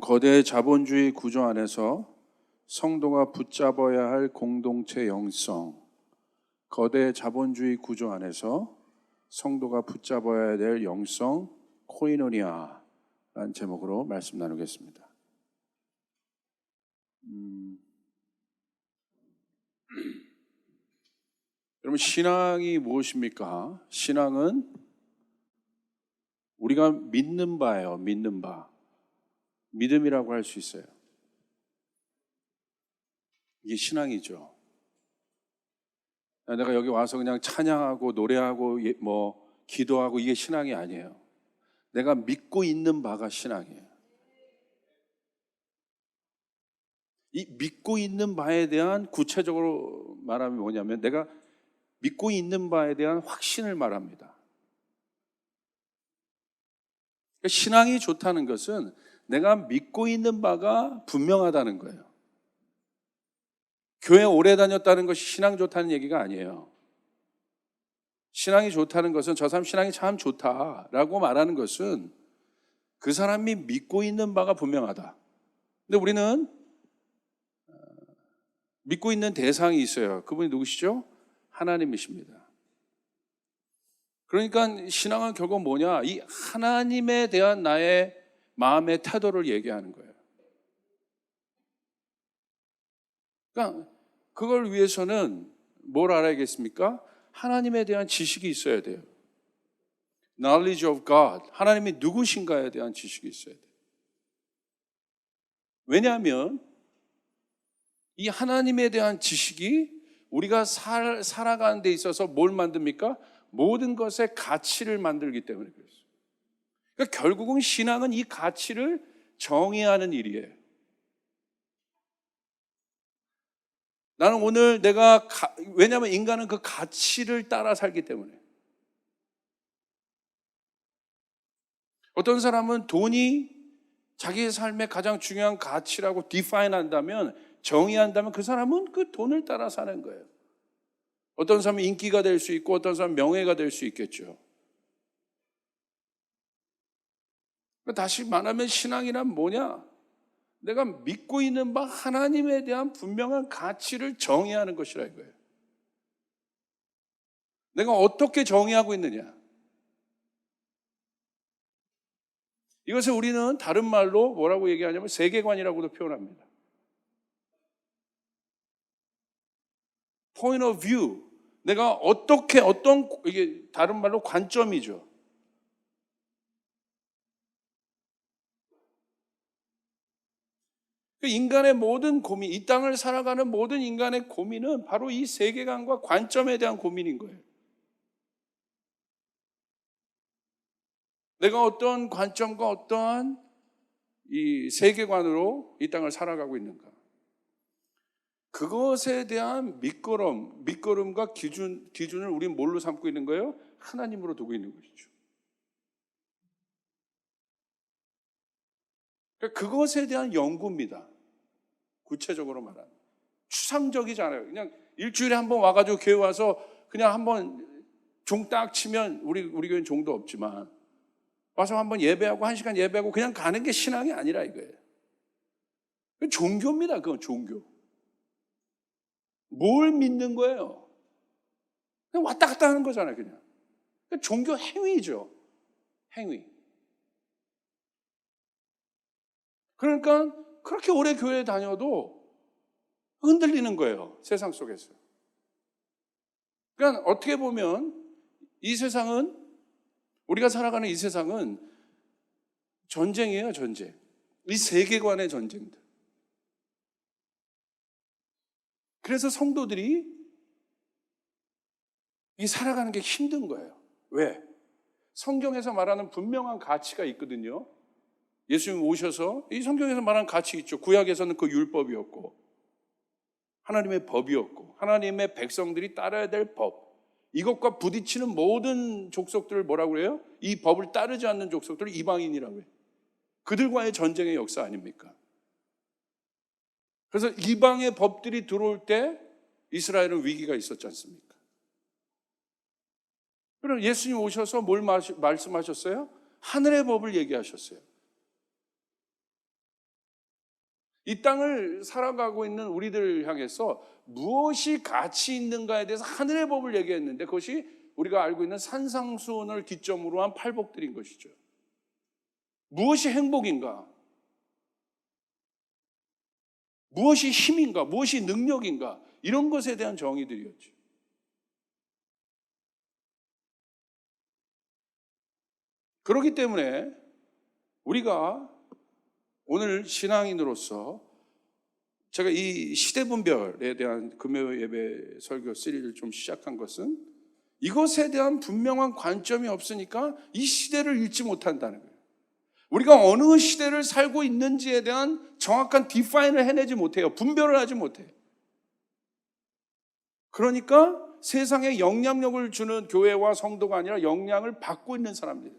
거대 자본주의 구조 안에서 성도가 붙잡아야 할 공동체 영성, 거대 자본주의 구조 안에서 성도가 붙잡아야 될 영성, 코이노니아라는 제목으로 말씀 나누겠습니다. 여러분, 신앙이 무엇입니까? 신앙은 우리가 믿는 바예요. 믿는 바. 믿음이라고 할 수 있어요. 이게 신앙이죠. 내가 여기 와서 그냥 찬양하고 노래하고 기도하고 이게 신앙이 아니에요. 내가 믿고 있는 바가 신앙이에요. 이 믿고 있는 바에 대한, 구체적으로 말하면 뭐냐면 내가 믿고 있는 바에 대한 확신을 말합니다. 신앙이 좋다는 것은 내가 믿고 있는 바가 분명하다는 거예요. 교회 오래 다녔다는 것이 신앙 좋다는 얘기가 아니에요. 신앙이 좋다는 것은 저 사람 신앙이 참 좋다라고 말하는 것은 그 사람이 믿고 있는 바가 분명하다. 근데 우리는 믿고 있는 대상이 있어요. 그분이 누구시죠? 하나님이십니다. 그러니까 신앙은 결국 뭐냐? 이 하나님에 대한 나의 마음의 태도를 얘기하는 거예요. 그러니까 그걸 위해서는 뭘 알아야겠습니까? 하나님에 대한 지식이 있어야 돼요. Knowledge of God, 하나님이 누구신가에 대한 지식이 있어야 돼요. 왜냐하면 이 하나님에 대한 지식이 우리가 살아가는 데 있어서 뭘 만듭니까? 모든 것의 가치를 만들기 때문에 그렇습니다. 그러니까 결국은 신앙은 이 가치를 정의하는 일이에요. 나는 오늘 왜냐하면 인간은 그 가치를 따라 살기 때문에. 어떤 사람은 돈이 자기의 삶의 가장 중요한 가치라고 define 한다면, 정의한다면 그 사람은 그 돈을 따라 사는 거예요. 어떤 사람은 인기가 될 수 있고 어떤 사람은 명예가 될 수 있겠죠. 다시 말하면 신앙이란 뭐냐? 내가 믿고 있는 바 하나님에 대한 분명한 가치를 정의하는 것이라 이거예요. 내가 어떻게 정의하고 있느냐? 이것을 우리는 다른 말로 뭐라고 얘기하냐면 세계관이라고도 표현합니다. point of view. 내가 이게 다른 말로 관점이죠. 인간의 모든 고민, 이 땅을 살아가는 모든 인간의 고민은 바로 이 세계관과 관점에 대한 고민인 거예요. 내가 어떤 관점과 어떠한 이 세계관으로 이 땅을 살아가고 있는가. 그것에 대한 밑거름과 기준을 우리는 뭘로 삼고 있는 거예요? 하나님으로 두고 있는 것이죠. 그러니까 그것에 대한 연구입니다. 구체적으로 말하면. 추상적이지 않아요. 그냥 일주일에 한 번 와가지고 교회 와서 그냥 한번 종 딱 치면 우리 교회는 종도 없지만 와서 한번 예배하고 1시간 예배하고 그냥 가는 게 신앙이 아니라 이거예요. 종교입니다. 그건 종교. 뭘 믿는 거예요? 그냥 왔다 갔다 하는 거잖아요. 그냥. 종교 행위죠. 행위. 그러니까 그렇게 오래 교회에 다녀도 흔들리는 거예요. 세상 속에서. 그러니까 어떻게 보면 이 세상은, 우리가 살아가는 이 세상은 전쟁이에요. 전쟁. 이 세계관의 전쟁들. 그래서 성도들이 이 살아가는 게 힘든 거예요. 왜? 성경에서 말하는 분명한 가치가 있거든요. 예수님 오셔서 이 성경에서 말하는 가치 있죠. 구약에서는 그 율법이었고 하나님의 법이었고 하나님의 백성들이 따라야 될 법, 이것과 부딪히는 모든 족속들을 뭐라고 그래요? 이 법을 따르지 않는 족속들을 이방인이라고 해요. 그들과의 전쟁의 역사 아닙니까? 그래서 이방의 법들이 들어올 때 이스라엘은 위기가 있었지 않습니까? 그럼 예수님 오셔서 뭘 말씀하셨어요? 하늘의 법을 얘기하셨어요. 이 땅을 살아가고 있는 우리들을 향해서 무엇이 가치 있는가에 대해서 하늘의 법을 얘기했는데 그것이 우리가 알고 있는 산상수훈을 기점으로 한 팔복들인 것이죠. 무엇이 행복인가? 무엇이 힘인가? 무엇이 능력인가? 이런 것에 대한 정의들이었죠. 그렇기 때문에 우리가 오늘 신앙인으로서 제가 이 시대분별에 대한 금요 예배 설교 시리즈를 좀 시작한 것은 이것에 대한 분명한 관점이 없으니까 이 시대를 읽지 못한다는 거예요. 우리가 어느 시대를 살고 있는지에 대한 정확한 디파인을 해내지 못해요. 분별을 하지 못해요. 그러니까 세상에 영향력을 주는 교회와 성도가 아니라 영향을 받고 있는 사람들,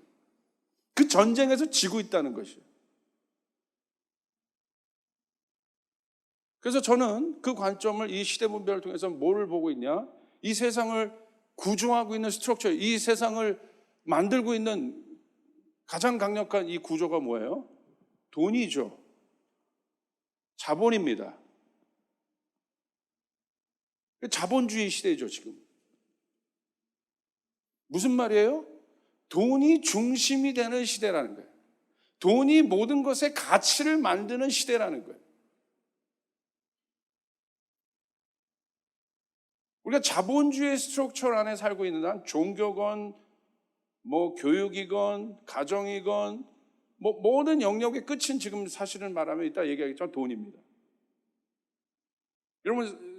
그 전쟁에서 지고 있다는 것이에요. 그래서 저는 그 관점을 이 시대 분별을 통해서 뭐를 보고 있냐? 이 세상을 구조하고 있는 스트럭처, 이 세상을 만들고 있는 가장 강력한 이 구조가 뭐예요? 돈이죠. 자본입니다. 자본주의 시대죠, 지금. 무슨 말이에요? 돈이 중심이 되는 시대라는 거예요. 돈이 모든 것의 가치를 만드는 시대라는 거예요. 우리가 자본주의 스트럭처 안에 살고 있는 한 종교건, 교육이건, 가정이건, 모든 영역의 끝은 지금 사실은 말하면 이따 얘기하겠지만 돈입니다. 여러분,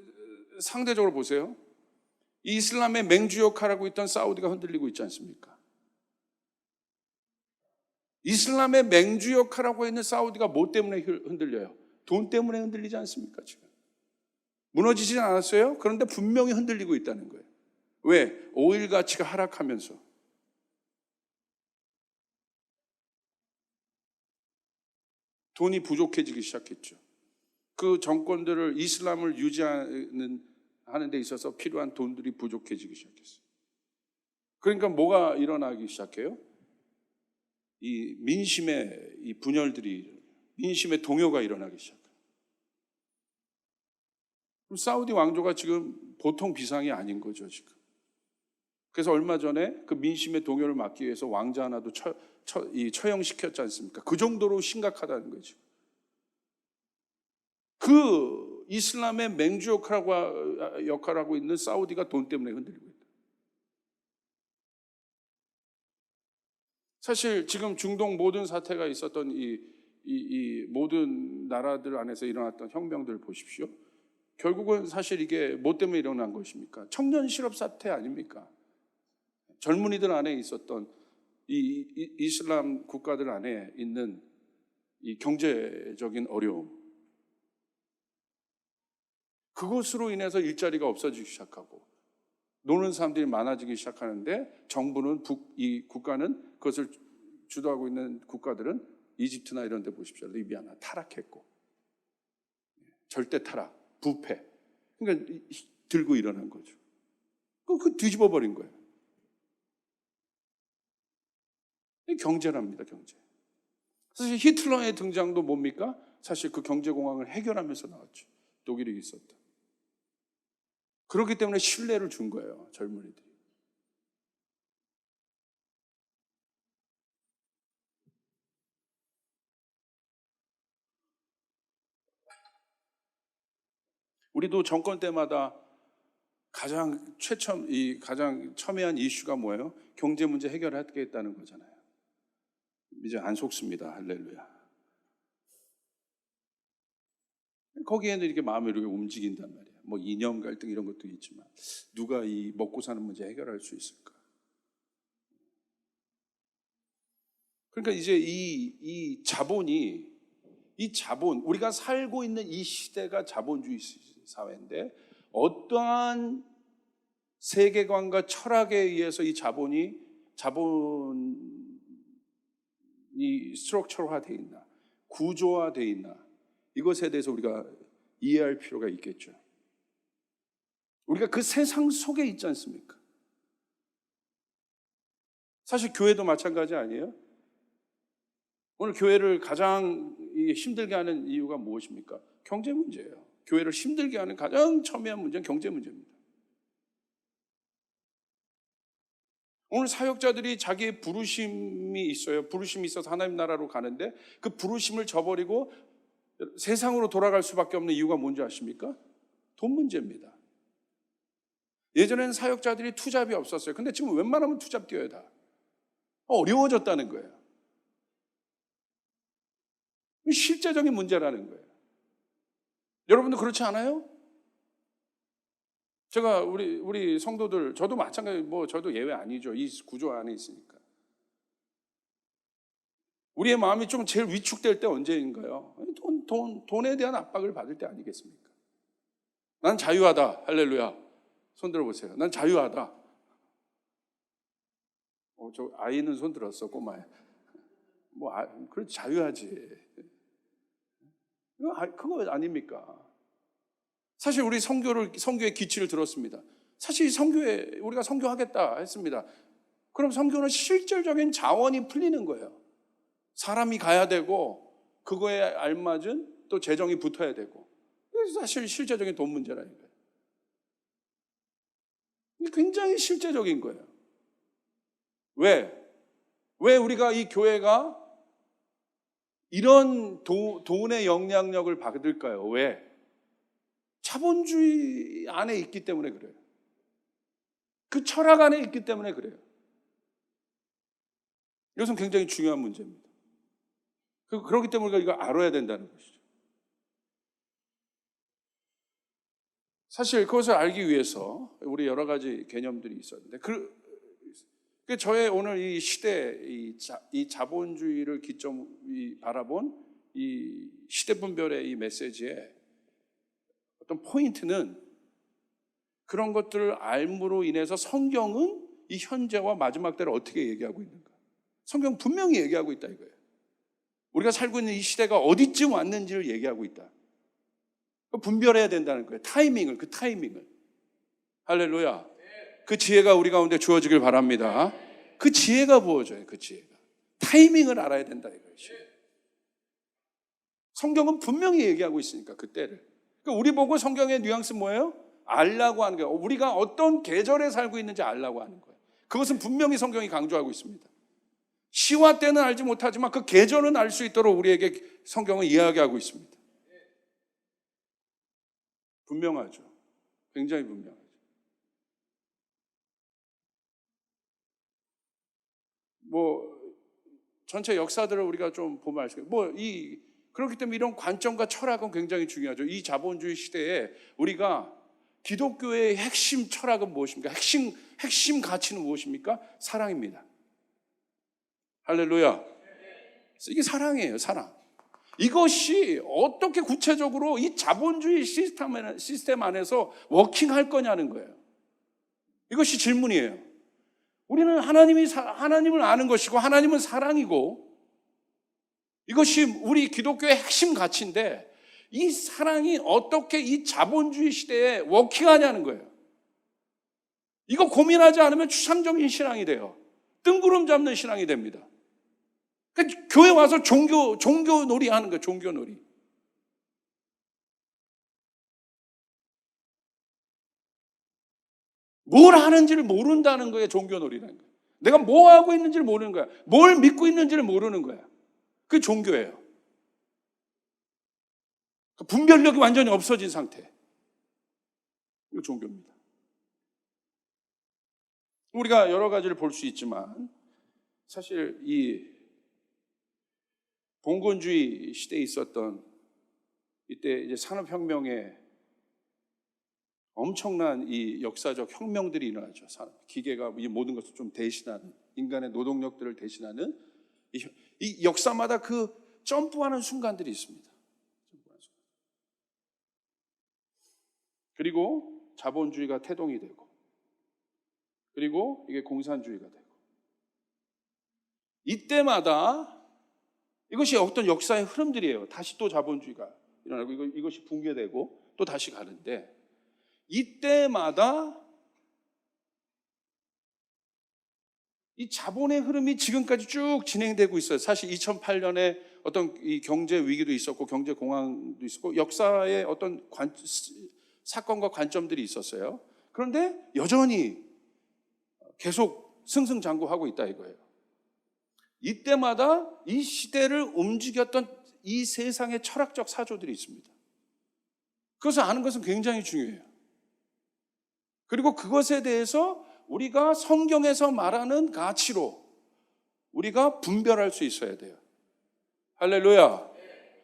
상대적으로 보세요. 이슬람의 맹주 역할하고 있던 사우디가 흔들리고 있지 않습니까? 이슬람의 맹주 역할하고 있는 사우디가 뭐 때문에 흔들려요? 돈 때문에 흔들리지 않습니까, 지금? 무너지진 않았어요? 그런데 분명히 흔들리고 있다는 거예요. 왜? 오일 가치가 하락하면서. 돈이 부족해지기 시작했죠. 그 정권들을 이슬람을 유지하는 데 있어서 필요한 돈들이 부족해지기 시작했어요. 그러니까 뭐가 일어나기 시작해요? 이 민심의 이 분열들이, 민심의 동요가 일어나기 시작해요. 그럼 사우디 왕조가 지금 보통 비상이 아닌 거죠, 지금. 그래서 얼마 전에 그 민심의 동요를 막기 위해서 왕자 하나도 처형시켰지 않습니까? 그 정도로 심각하다는 거죠. 그 이슬람의 맹주 역할하고 있는 사우디가 돈 때문에 흔들리고 있다. 사실 지금 중동 모든 사태가 있었던 이 모든 나라들 안에서 일어났던 혁명들 보십시오. 결국은 사실 이게 뭐 때문에 일어난 것입니까? 청년 실업 사태 아닙니까? 젊은이들 안에 있었던 이 이슬람 국가들 안에 있는 이 경제적인 어려움, 그것으로 인해서 일자리가 없어지기 시작하고 노는 사람들이 많아지기 시작하는데 정부는 이 국가는 그것을 주도하고 있는 국가들은 이집트나 이런 데 보십시오. 리비아나 타락했고 절대 타락, 부패. 그러니까 들고 일어난 거죠. 그 뒤집어 버린 거예요. 경제랍니다, 경제. 사실 히틀러의 등장도 뭡니까? 사실 그 경제공황을 해결하면서 나왔죠. 독일이 있었다. 그렇기 때문에 신뢰를 준 거예요, 젊은이들이. 우리도 정권 때마다 가장 첨예한 이슈가 뭐예요? 경제 문제 해결하겠다는 거잖아요. 이제 안 속습니다. 할렐루야. 거기에는 이렇게 마음이 이렇게 움직인단 말이에요. 이념 갈등 이런 것도 있지만 누가 이 먹고 사는 문제 해결할 수 있을까? 그러니까 이제 이 자본, 우리가 살고 있는 이 시대가 자본주의 사회인데 어떠한 세계관과 철학에 의해서 이 자본이 스트럭처화되어 있나, 구조화되어 있나, 이것에 대해서 우리가 이해할 필요가 있겠죠. 우리가 그 세상 속에 있지 않습니까? 사실 교회도 마찬가지 아니에요? 오늘 교회를 가장 힘들게 하는 이유가 무엇입니까? 경제 문제예요. 교회를 힘들게 하는 가장 첨예한 문제는 경제 문제입니다. 오늘 사역자들이 자기의 부르심이 있어요. 부르심이 있어서 하나님 나라로 가는데 그 부르심을 저버리고 세상으로 돌아갈 수밖에 없는 이유가 뭔지 아십니까? 돈 문제입니다. 예전에는 사역자들이 투잡이 없었어요. 근데 지금 웬만하면 투잡 뛰어요 다. 어려워졌다는 거예요. 실제적인 문제라는 거예요. 여러분도 그렇지 않아요? 제가 우리 성도들, 저도 마찬가지, 저도 예외 아니죠. 이 구조 안에 있으니까. 우리의 마음이 좀 제일 위축될 때 언제인가요? 돈에 대한 압박을 받을 때 아니겠습니까? 난 자유하다. 할렐루야. 손 들어보세요. 난 자유하다. 저 아이는 손 들었어, 꼬마에. 그렇지, 자유하지. 그거 아닙니까? 사실 우리 성교의 기치를 들었습니다. 사실 우리가 성교하겠다 했습니다. 그럼 성교는 실질적인 자원이 풀리는 거예요. 사람이 가야 되고, 그거에 알맞은 또 재정이 붙어야 되고. 그래서 사실 실제적인 돈 문제라는 거예요. 굉장히 실제적인 거예요. 왜 우리가 이 교회가 이런 돈의 영향력을 받을까요? 왜? 자본주의 안에 있기 때문에 그래요. 그 철학 안에 있기 때문에 그래요. 이것은 굉장히 중요한 문제입니다. 그렇기 때문에 우리가 이거 알아야 된다는 것이죠. 사실 그것을 알기 위해서 우리 여러 가지 개념들이 있었는데 저의 오늘 이 시대, 이 자본주의를 기점 바라본 이 시대분별의 이 메시지에 어떤 포인트는 그런 것들을 알므로 인해서 성경은 이 현재와 마지막 때를 어떻게 얘기하고 있는가? 성경 분명히 얘기하고 있다 이거예요. 우리가 살고 있는 이 시대가 어디쯤 왔는지를 얘기하고 있다. 분별해야 된다는 거예요. 그 타이밍을. 할렐루야. 그 지혜가 우리 가운데 주어지길 바랍니다. 그 지혜가 부어져요. 그 지혜가. 타이밍을 알아야 된다 이거죠. 성경은 분명히 얘기하고 있으니까 그 때를. 그러니까 우리 보고 성경의 뉘앙스 뭐예요? 알라고 하는 거예요. 우리가 어떤 계절에 살고 있는지 알라고 하는 거예요. 그것은 분명히 성경이 강조하고 있습니다. 시와 때는 알지 못하지만 그 계절은 알 수 있도록 우리에게 성경은 이야기하고 있습니다. 분명하죠. 굉장히 분명하죠. 전체 역사들을 우리가 좀 보면 알 수 있어요. 그렇기 때문에 이런 관점과 철학은 굉장히 중요하죠. 이 자본주의 시대에 우리가 기독교의 핵심 철학은 무엇입니까? 핵심 가치는 무엇입니까? 사랑입니다. 할렐루야. 이게 사랑이에요, 사랑. 이것이 어떻게 구체적으로 이 자본주의 시스템 안에서 워킹할 거냐는 거예요. 이것이 질문이에요. 우리는 하나님을 아는 것이고 하나님은 사랑이고 이것이 우리 기독교의 핵심 가치인데 이 사랑이 어떻게 이 자본주의 시대에 워킹하냐는 거예요. 이거 고민하지 않으면 추상적인 신앙이 돼요. 뜬구름 잡는 신앙이 됩니다. 그러니까 교회 와서 종교놀이 하는 거예요. 종교놀이. 뭘 하는지를 모른다는 거예요. 종교놀이라는 거예요. 내가 뭐 하고 있는지를 모르는 거야. 뭘 믿고 있는지를 모르는 거야. 그게 종교예요. 분별력이 완전히 없어진 상태. 이거 종교입니다. 우리가 여러 가지를 볼 수 있지만 사실 이 봉건주의 시대에 있었던 이때 이제 산업혁명에 엄청난 이 역사적 혁명들이 일어나죠. 기계가 이 모든 것을 좀 대신하는, 인간의 노동력들을 대신하는 이 역사마다 그 점프하는 순간들이 있습니다. 그리고 자본주의가 태동이 되고, 그리고 이게 공산주의가 되고, 이때마다 이것이 어떤 역사의 흐름들이에요. 다시 또 자본주의가 일어나고 이것이 붕괴되고 또 다시 가는데, 이때마다 이 자본의 흐름이 지금까지 쭉 진행되고 있어요. 사실 2008년에 어떤 이 경제 위기도 있었고 경제 공황도 있었고 역사의 어떤 사건과 관점들이 있었어요. 그런데 여전히 계속 승승장구하고 있다 이거예요. 이때마다 이 시대를 움직였던 이 세상의 철학적 사조들이 있습니다. 그것을 아는 것은 굉장히 중요해요. 그리고 그것에 대해서 우리가 성경에서 말하는 가치로 우리가 분별할 수 있어야 돼요. 할렐루야.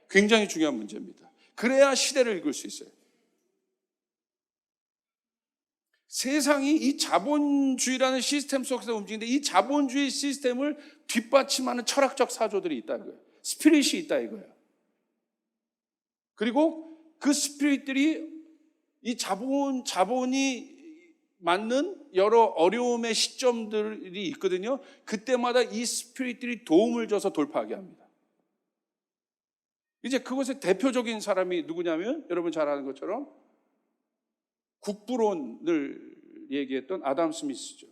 굉장히 중요한 문제입니다. 그래야 시대를 읽을 수 있어요. 세상이 이 자본주의라는 시스템 속에서 움직이는데 이 자본주의 시스템을 뒷받침하는 철학적 사조들이 있다 이거예요. 스피릿이 있다 이거예요. 그리고 그 스피릿들이 이 자본이 맞는 여러 어려움의 시점들이 있거든요. 그때마다 이 스피릿들이 도움을 줘서 돌파하게 합니다. 이제 그것의 대표적인 사람이 누구냐면 여러분 잘 아는 것처럼 국부론을 얘기했던 아담 스미스죠.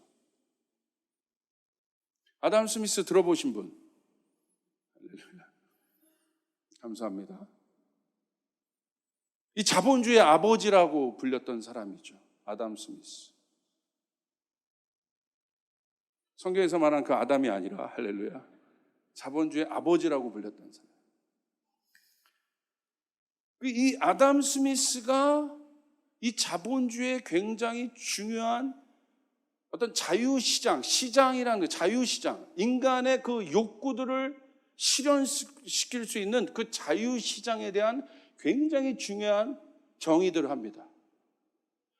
아담 스미스 들어보신 분? 감사합니다. 이 자본주의 아버지라고 불렸던 사람이죠. 아담 스미스. 성경에서 말한 그 아담이 아니라 할렐루야. 자본주의 아버지라고 불렸던 사람. 이 아담 스미스가 이 자본주의의 굉장히 중요한 어떤 자유시장, 시장이라는 거, 자유시장, 인간의 그 욕구들을 실현시킬 수 있는 그 자유시장에 대한 굉장히 중요한 정의들을 합니다.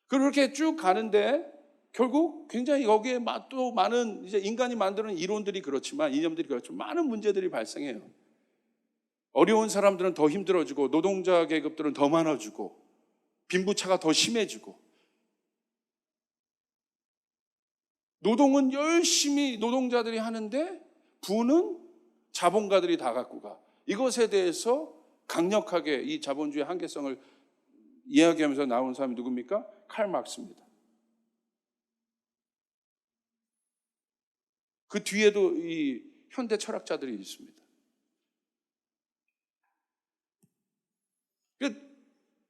그렇게 쭉 가는데 결국 굉장히 여기에 또 많은 이제 인간이 만드는 이론들이 그렇지만 이념들이 그렇지만 많은 문제들이 발생해요. 어려운 사람들은 더 힘들어지고 노동자 계급들은 더 많아지고 빈부차가 더 심해지고 노동은 열심히 노동자들이 하는데 부는 자본가들이 다 갖고 가. 이것에 대해서 강력하게 이 자본주의 한계성을 이야기하면서 나온 사람이 누굽니까? 칼 막스입니다. 그 뒤에도 이 현대 철학자들이 있습니다.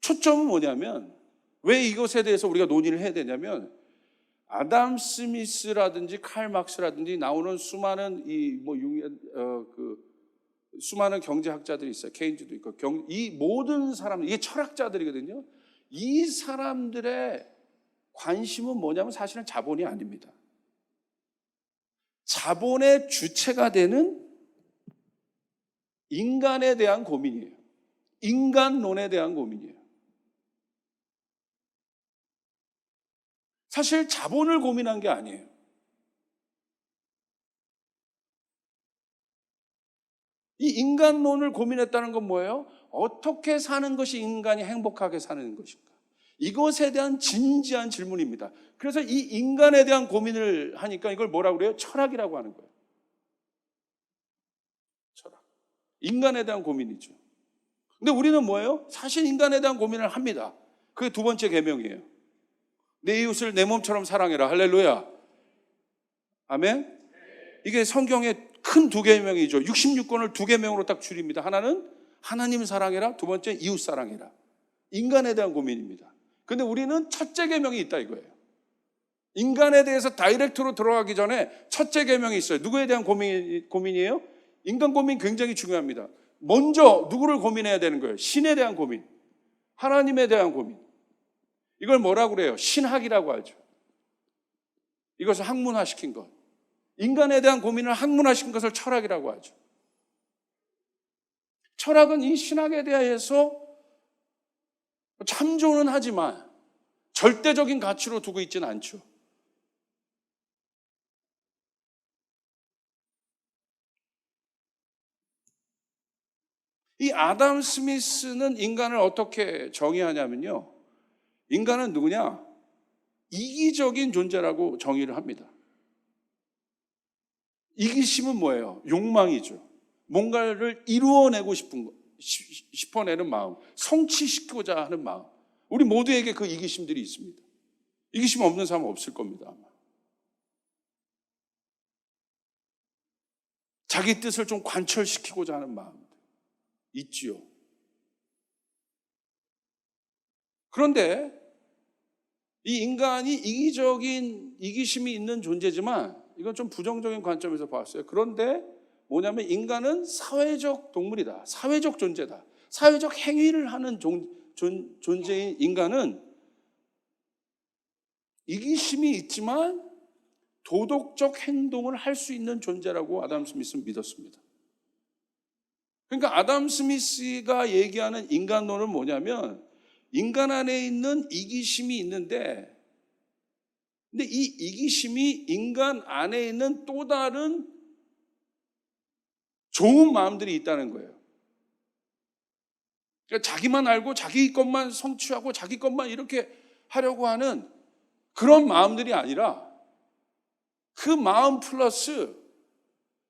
초점은 뭐냐면 왜 이것에 대해서 우리가 논의를 해야 되냐면 아담 스미스라든지 칼 막스라든지 나오는 수많은 수많은 경제학자들이 있어요. 케인즈도 있고 이 모든 사람들, 이게 철학자들이거든요. 이 사람들의 관심은 뭐냐면 사실은 자본이 아닙니다. 자본의 주체가 되는 인간에 대한 고민이에요. 인간론에 대한 고민이에요. 사실 자본을 고민한 게 아니에요. 이 인간론을 고민했다는 건 뭐예요? 어떻게 사는 것이 인간이 행복하게 사는 것인가? 이것에 대한 진지한 질문입니다. 그래서 이 인간에 대한 고민을 하니까 이걸 뭐라고 그래요? 철학이라고 하는 거예요. 철학. 인간에 대한 고민이죠. 근데 우리는 뭐예요? 사실 인간에 대한 고민을 합니다. 그게 두 번째 계명이에요. 내 이웃을 내 몸처럼 사랑해라. 할렐루야. 아멘. 이게 성경의 큰 두 계명이죠. 66권을 두 계명으로 딱 줄입니다. 하나는 하나님 사랑해라. 두 번째 이웃 사랑해라. 인간에 대한 고민입니다. 근데 우리는 첫째 계명이 있다 이거예요. 인간에 대해서 다이렉트로 들어가기 전에 첫째 계명이 있어요. 누구에 대한 고민이에요? 인간 고민 굉장히 중요합니다. 먼저 누구를 고민해야 되는 거예요? 신에 대한 고민, 하나님에 대한 고민. 이걸 뭐라고 그래요? 신학이라고 하죠. 이것을 학문화시킨 것. 인간에 대한 고민을 학문화시킨 것을 철학이라고 하죠. 철학은 이 신학에 대해서 참조는 하지만 절대적인 가치로 두고 있지는 않죠. 이 아담 스미스는 인간을 어떻게 정의하냐면요. 인간은 누구냐? 이기적인 존재라고 정의를 합니다. 이기심은 뭐예요? 욕망이죠. 뭔가를 이루어내고 싶어내는 마음, 성취시키고자 하는 마음. 우리 모두에게 그 이기심들이 있습니다. 이기심 없는 사람은 없을 겁니다, 아마. 자기 뜻을 좀 관철시키고자 하는 마음. 있지요. 그런데 이 인간이 이기적인 이기심이 있는 존재지만 이건 좀 부정적인 관점에서 봤어요. 그런데 뭐냐면 인간은 사회적 동물이다. 사회적 존재다. 사회적 행위를 하는 존재인 인간은 이기심이 있지만 도덕적 행동을 할 수 있는 존재라고 아담 스미스는 믿었습니다. 그러니까 아담 스미스가 얘기하는 인간론은 뭐냐면 인간 안에 있는 이기심이 있는데 근데 이 이기심이 인간 안에 있는 또 다른 좋은 마음들이 있다는 거예요. 그러니까 자기만 알고 자기 것만 성취하고 자기 것만 이렇게 하려고 하는 그런 마음들이 아니라 그 마음 플러스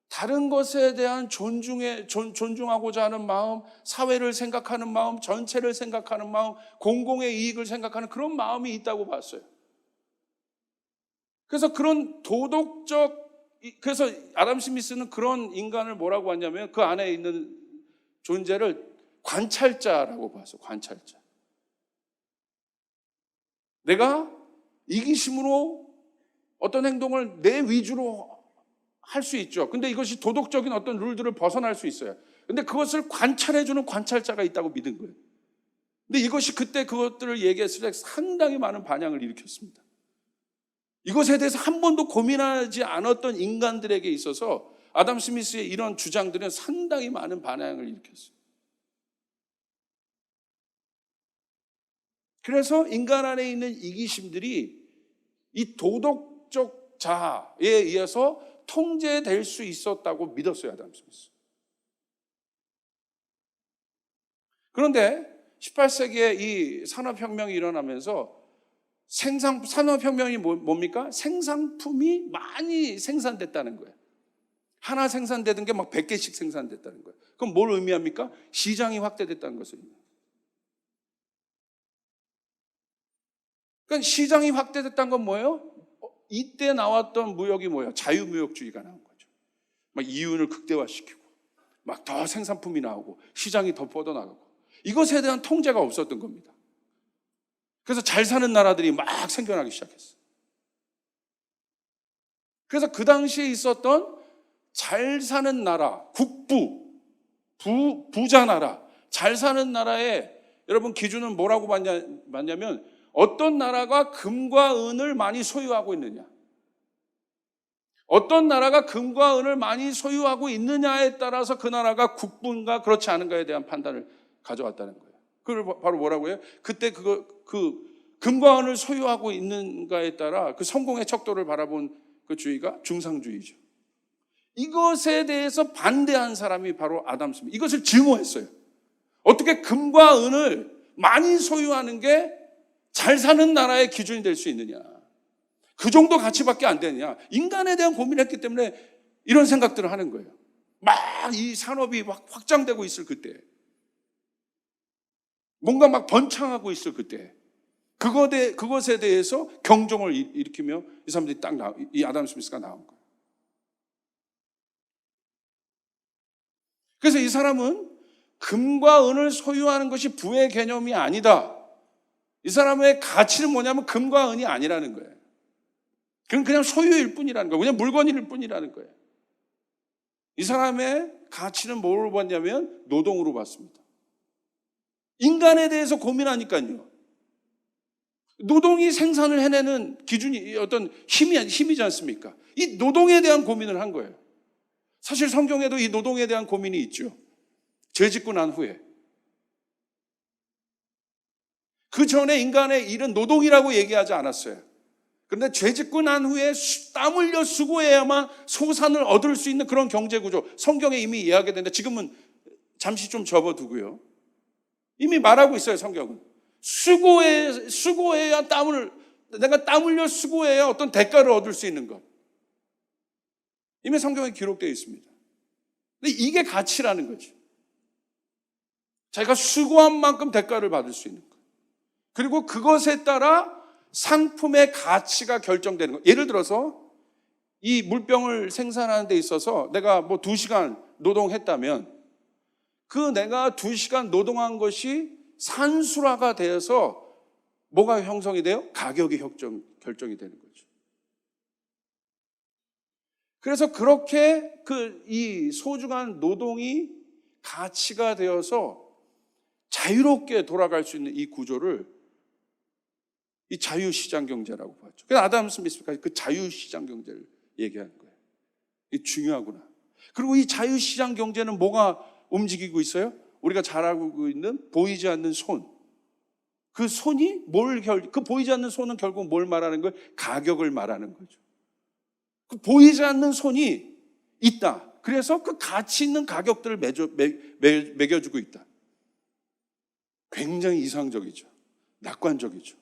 다른 것에 대한 존중하고자 하는 마음, 사회를 생각하는 마음, 전체를 생각하는 마음, 공공의 이익을 생각하는 그런 마음이 있다고 봤어요. 그래서 그런 그래서 아담 스미스는 그런 인간을 뭐라고 하냐면 그 안에 있는 존재를 관찰자라고 봤어요. 관찰자. 내가 이기심으로 어떤 행동을 내 위주로 할 수 있죠. 근데 이것이 도덕적인 어떤 룰들을 벗어날 수 있어요. 근데 그것을 관찰해주는 관찰자가 있다고 믿은 거예요. 근데 이것이 그때 그것들을 얘기했을 때 상당히 많은 반향을 일으켰습니다. 이것에 대해서 한 번도 고민하지 않았던 인간들에게 있어서 아담 스미스의 이런 주장들은 상당히 많은 반향을 일으켰어요. 그래서 인간 안에 있는 이기심들이 이 도덕적 자아에 의해서 통제될 수 있었다고 믿었어요, 아담 스미스. 그런데 18세기에 이 산업혁명이 일어나면서 산업혁명이 뭡니까? 생산품이 많이 생산됐다는 거예요. 하나 생산되던 게 막 100개씩 생산됐다는 거예요. 그럼 뭘 의미합니까? 시장이 확대됐다는 것을 의미합니다. 그러니까 시장이 확대됐다는 건 뭐예요? 이때 나왔던 무역이 뭐예요? 자유무역주의가 나온 거죠. 막 이윤을 극대화시키고 막 더 생산품이 나오고 시장이 더 뻗어나가고 이것에 대한 통제가 없었던 겁니다. 그래서 잘 사는 나라들이 막 생겨나기 시작했어요. 그래서 그 당시에 있었던 잘 사는 나라, 부자 나라, 잘 사는 나라의 여러분 기준은 뭐라고 봤냐면 어떤 나라가 금과 은을 많이 소유하고 있느냐, 어떤 나라가 금과 은을 많이 소유하고 있느냐에 따라서 그 나라가 국부인가 그렇지 않은가에 대한 판단을 가져왔다는 거예요. 그걸 바로 뭐라고 해요? 그때 그 금과 은을 소유하고 있는가에 따라 그 성공의 척도를 바라본 그 주의가 중상주의죠. 이것에 대해서 반대한 사람이 바로 아담 스미스. 이것을 증오했어요. 어떻게 금과 은을 많이 소유하는 게 잘 사는 나라의 기준이 될 수 있느냐. 그 정도 가치밖에 안 되느냐. 인간에 대한 고민을 했기 때문에 이런 생각들을 하는 거예요. 막 이 산업이 막 확장되고 있을 그때, 뭔가 막 번창하고 있을 그때, 그것에 대해서 경종을 일으키며 이 사람들이 이 아담 스미스가 나온 거예요. 그래서 이 사람은 금과 은을 소유하는 것이 부의 개념이 아니다. 이 사람의 가치는 뭐냐면 금과 은이 아니라는 거예요. 그건 그냥 소유일 뿐이라는 거예요. 그냥 물건일 뿐이라는 거예요. 이 사람의 가치는 뭐로 봤냐면 노동으로 봤습니다. 인간에 대해서 고민하니까요. 노동이 생산을 해내는 기준이 어떤 힘이지 않습니까? 이 노동에 대한 고민을 한 거예요. 사실 성경에도 이 노동에 대한 고민이 있죠. 죄 짓고 난 후에. 그 전에 인간의 일은 노동이라고 얘기하지 않았어요. 그런데 죄 짓고 난 후에 땀 흘려 수고해야만 소산을 얻을 수 있는 그런 경제구조, 성경에 이미 이야기되는데 지금은 잠시 좀 접어두고요. 이미 말하고 있어요, 성경은. 수고해야 내가 땀 흘려 수고해야 어떤 대가를 얻을 수 있는 것. 이미 성경에 기록되어 있습니다. 근데 이게 가치라는 거죠. 자기가 수고한 만큼 대가를 받을 수 있는 것. 그리고 그것에 따라 상품의 가치가 결정되는 것. 예를 들어서 이 물병을 생산하는 데 있어서 내가 2시간 노동했다면 그 내가 2시간 노동한 것이 산술화가 되어서 뭐가 형성이 돼요? 가격이 결정이 되는 거죠. 그래서 그렇게 이 소중한 노동이 가치가 되어서 자유롭게 돌아갈 수 있는 이 구조를 이 자유시장 경제라고 봤죠. 그래서 아담 스미스까지 그 자유시장 경제를 얘기하는 거예요. 이게 중요하구나. 그리고 이 자유시장 경제는 뭐가 움직이고 있어요? 우리가 잘 알고 있는 보이지 않는 손. 그 손이 그 보이지 않는 손은 결국 뭘 말하는 거예요? 가격을 말하는 거죠. 그 보이지 않는 손이 있다. 그래서 그 가치 있는 가격들을 매겨주고 있다. 굉장히 이상적이죠. 낙관적이죠.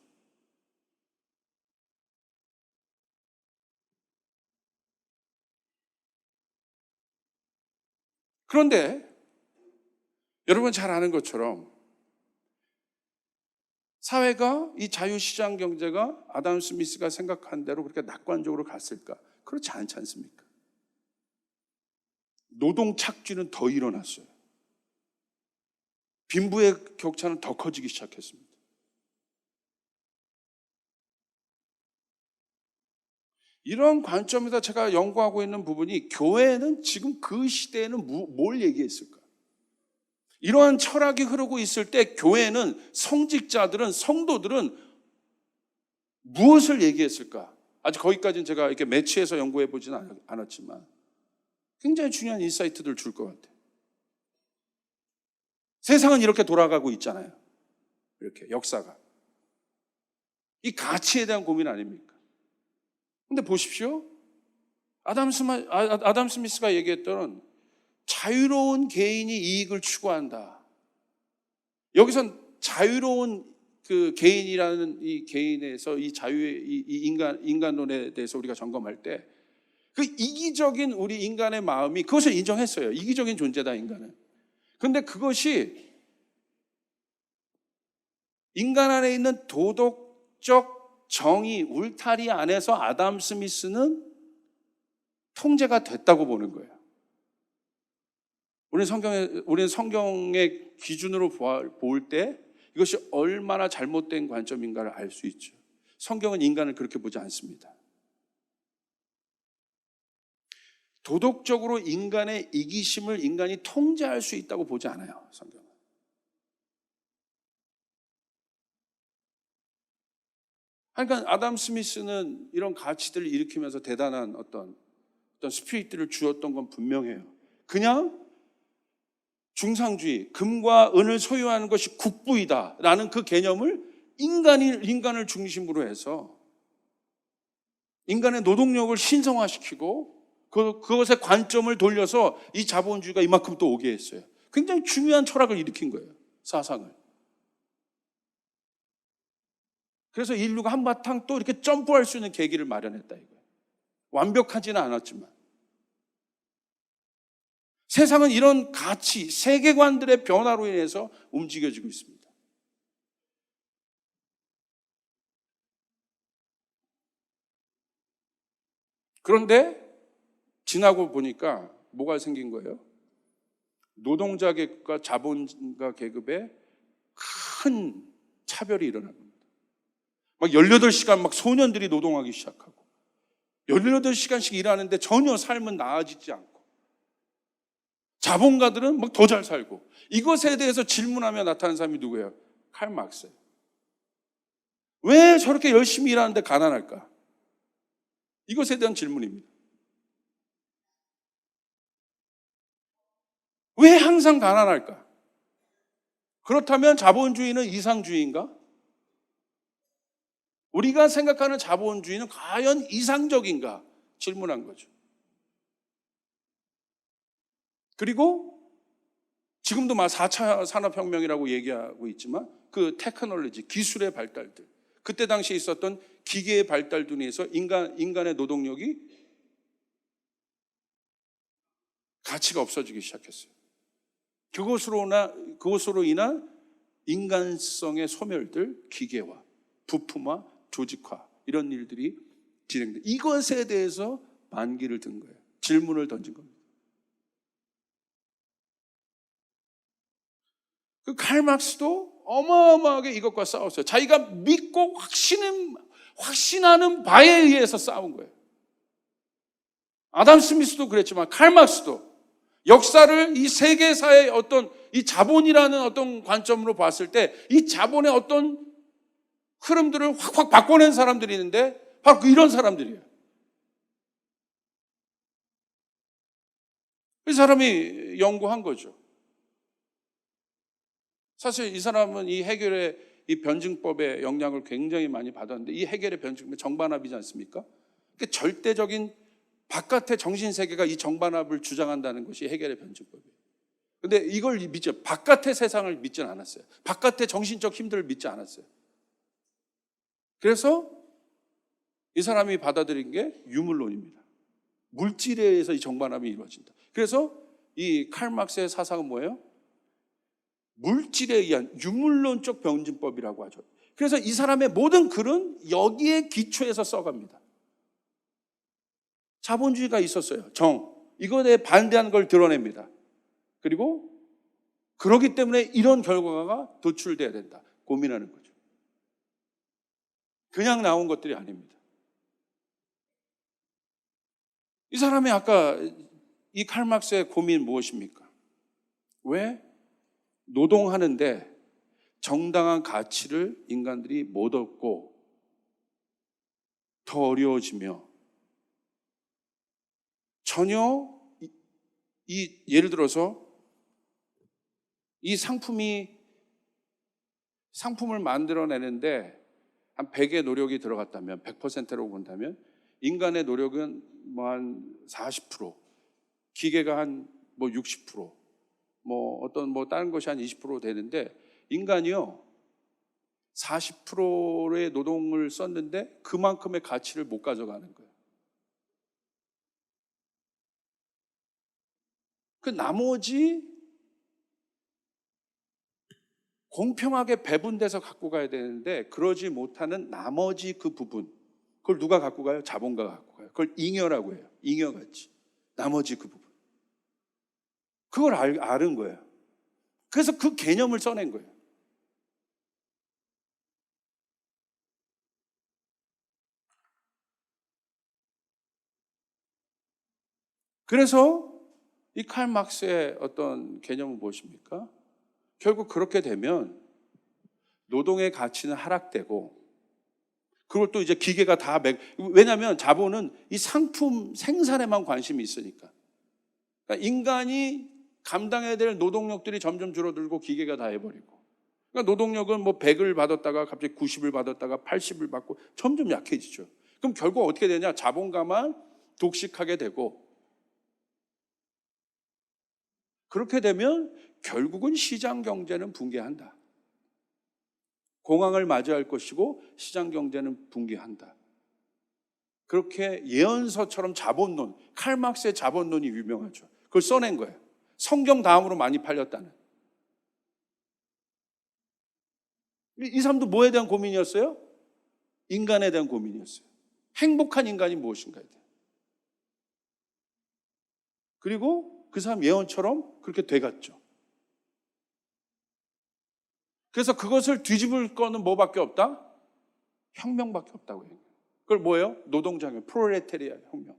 그런데 여러분 잘 아는 것처럼 사회가 이 자유시장 경제가 아담 스미스가 생각한 대로 그렇게 낙관적으로 갔을까? 그렇지 않지 않습니까? 노동 착취는 더 일어났어요. 빈부의 격차는 더 커지기 시작했습니다. 이런 관점에서 제가 연구하고 있는 부분이 교회는 지금 그 시대에는 뭘 얘기했을까? 이러한 철학이 흐르고 있을 때 교회는 성직자들은 성도들은 무엇을 얘기했을까? 아직 거기까지는 제가 이렇게 매치해서 연구해 보지는 않았지만 굉장히 중요한 인사이트들 줄 것 같아요. 세상은 이렇게 돌아가고 있잖아요. 이렇게 역사가. 이 가치에 대한 고민 아닙니까? 근데 보십시오. 아담 스미스가 얘기했던 자유로운 개인이 이익을 추구한다. 여기선 자유로운 그 개인이라는 이 개인에서 이 자유의 이 인간론에 대해서 우리가 점검할 때 그 이기적인 우리 인간의 마음이 그것을 인정했어요. 이기적인 존재다, 인간은. 근데 그것이 인간 안에 있는 도덕적 정의, 울타리 안에서 아담 스미스는 통제가 됐다고 보는 거예요. 우리는 성경의 기준으로 볼 때 이것이 얼마나 잘못된 관점인가를 알 수 있죠. 성경은 인간을 그렇게 보지 않습니다. 도덕적으로 인간의 이기심을 인간이 통제할 수 있다고 보지 않아요, 성경은. 그러니까 아담 스미스는 이런 가치들을 일으키면서 대단한 어떤 스피릿들을 주었던 건 분명해요. 그냥 중상주의, 금과 은을 소유하는 것이 국부이다라는 그 개념을 인간을 중심으로 해서 인간의 노동력을 신성화시키고 그것의 관점을 돌려서 이 자본주의가 이만큼 또 오게 했어요. 굉장히 중요한 철학을 일으킨 거예요, 사상을. 그래서 인류가 한바탕 또 이렇게 점프할 수 있는 계기를 마련했다 이거예요. 완벽하지는 않았지만. 세상은 이런 가치, 세계관들의 변화로 인해서 움직여지고 있습니다. 그런데 지나고 보니까 뭐가 생긴 거예요? 노동자 계급과 자본가 계급에 큰 차별이 일어난 겁니다. 막 18시간 막 소년들이 노동하기 시작하고 18시간씩 일하는데 전혀 삶은 나아지지 않고 자본가들은 막 더 잘 살고 이것에 대해서 질문하며 나타난 사람이 누구예요? 칼 막스예요. 왜 저렇게 열심히 일하는데 가난할까? 이것에 대한 질문입니다. 왜 항상 가난할까? 그렇다면 자본주의는 이상주의인가? 우리가 생각하는 자본주의는 과연 이상적인가? 질문한 거죠. 그리고 지금도 막 4차 산업혁명이라고 얘기하고 있지만 그 테크놀로지, 기술의 발달들, 그때 당시에 있었던 기계의 발달 등에 의해서 인간의 노동력이 가치가 없어지기 시작했어요. 그것으로 인한 인간성의 소멸들, 기계화, 부품화, 조직화 이런 일들이 진행돼. 이것에 대해서 반기를 든 거예요. 질문을 던진 겁니다. 그 칼 막스도 어마어마하게 이것과 싸웠어요. 자기가 믿고 확신하는 바에 의해서 싸운 거예요. 아담 스미스도 그랬지만 칼 막스도 역사를 이 세계사의 어떤 이 자본이라는 어떤 관점으로 봤을 때 이 자본의 어떤 흐름들을 확 바꿔낸 사람들이 있는데 바로 이런 사람들이에요. 이 사람이 연구한 거죠. 사실 이 사람은 이 해결의 이 변증법의 영향을 굉장히 많이 받았는데, 이 해결의 변증법이 정반합이지 않습니까? 그러니까 절대적인 바깥의 정신세계가 이 정반합을 주장한다는 것이 해결의 변증법이에요. 근데 이걸 믿죠. 바깥의 세상을 믿지는 않았어요. 바깥의 정신적 힘들을 믿지 않았어요. 그래서 이 사람이 받아들인 게 유물론입니다. 물질에 의해서 이 정반합이 이루어진다. 그래서 이 칼 막스의 사상은 뭐예요? 물질에 의한 유물론적 변증법이라고 하죠. 그래서 이 사람의 모든 글은 여기에 기초해서 써갑니다. 자본주의가 있었어요. 이거에 대해 반대하는 걸 드러냅니다. 그리고 그렇기 때문에 이런 결과가 도출돼야 된다. 고민하는 거죠. 그냥 나온 것들이 아닙니다. 이 사람이 아까 이 칼 막스의 고민 무엇입니까? 왜 노동하는데 정당한 가치를 인간들이 못 얻고 더 어려워지며 전혀 예를 들어서 이 상품을 만들어내는데 한 100의 노력이 들어갔다면 100%로 본다면 인간의 노력은 뭐 한 40%, 기계가 한 뭐 60%, 다른 것이 한 20% 되는데 인간이요 40%의 노동을 썼는데 그만큼의 가치를 못 가져가는 거예요. 그 나머지 공평하게 배분돼서 갖고 가야 되는데 그러지 못하는 나머지 그 부분, 그걸 누가 갖고 가요? 자본가가 갖고 가요. 그걸 잉여라고 해요. 잉여가치. 나머지 그 부분. 그걸 아는 거예요. 그래서 그 개념을 써낸 거예요. 그래서 이 칼 막스의 어떤 개념은 무엇입니까? 결국 그렇게 되면 노동의 가치는 하락되고, 그걸 또 이제 기계가 왜냐하면 자본은 이 상품 생산에만 관심이 있으니까. 그러니까 인간이 감당해야 될 노동력들이 점점 줄어들고 기계가 다 해버리고. 그러니까 노동력은 뭐 100을 받았다가 갑자기 90을 받았다가 80을 받고 점점 약해지죠. 그럼 결국 어떻게 되냐? 자본가만 독식하게 되고, 그렇게 되면 결국은 시장 경제는 붕괴한다. 공황을 맞이할 것이고 시장 경제는 붕괴한다. 그렇게 예언서처럼 자본론, 칼 막스의 자본론이 유명하죠. 그걸 써낸 거예요. 성경 다음으로 많이 팔렸다는. 이 사람도 뭐에 대한 고민이었어요? 인간에 대한 고민이었어요. 행복한 인간이 무엇인가에 대한. 그리고 그 사람 예언처럼 그렇게 돼갔죠. 그래서 그것을 뒤집을 거는 뭐밖에 없다? 혁명밖에 없다고 해요. 그걸 뭐예요? 노동자혁명, 프롤레타리아 혁명.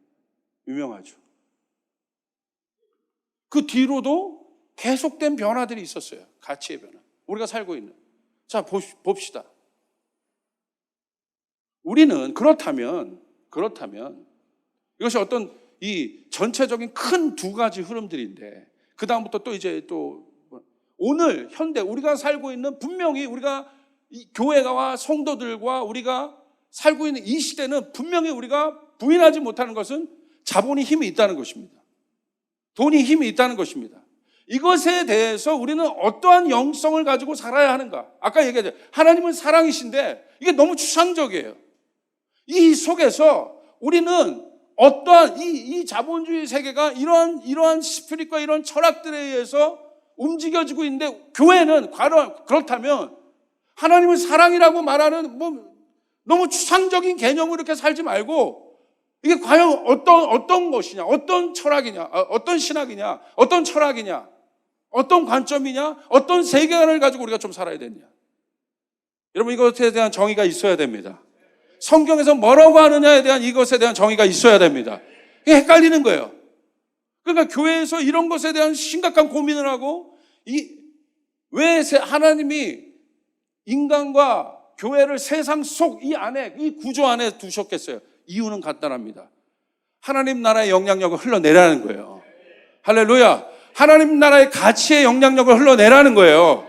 유명하죠. 그 뒤로도 계속된 변화들이 있었어요. 가치의 변화. 우리가 살고 있는. 자, 봅시다. 우리는 그렇다면 이것이 어떤 이 전체적인 큰 두 가지 흐름들인데, 그 다음부터 또 오늘 현대 우리가 살고 있는, 분명히 우리가 이 교회와 성도들과 우리가 살고 있는 이 시대는 분명히 우리가 부인하지 못하는 것은 자본이 힘이 있다는 것입니다. 돈이 힘이 있다는 것입니다. 이것에 대해서 우리는 어떠한 영성을 가지고 살아야 하는가? 아까 얘기했죠. 하나님은 사랑이신데 이게 너무 추상적이에요. 이 속에서 우리는 어떠한 이 자본주의 세계가 이러한 스피릿과 이런 철학들에 의해서 움직여지고 있는데, 교회는 그렇다면 하나님은 사랑이라고 말하는 너무 추상적인 개념으로 이렇게 살지 말고, 이게 과연 어떤 것이냐, 어떤 철학이냐, 어떤 신학이냐, 어떤 철학이냐, 어떤 관점이냐? 어떤 세계관을 가지고 우리가 좀 살아야 되냐? 여러분, 이것에 대한 정의가 있어야 됩니다. 성경에서 뭐라고 하느냐에 대한 이것에 대한 정의가 있어야 됩니다. 이게 헷갈리는 거예요. 그러니까 교회에서 이런 것에 대한 심각한 고민을 하고, 왜 하나님이 인간과 교회를 세상 속 이 안에, 이 구조 안에 두셨겠어요? 이유는 간단합니다. 하나님 나라의 영향력을 흘러내라는 거예요. 할렐루야. 하나님 나라의 가치의 영향력을 흘러내라는 거예요.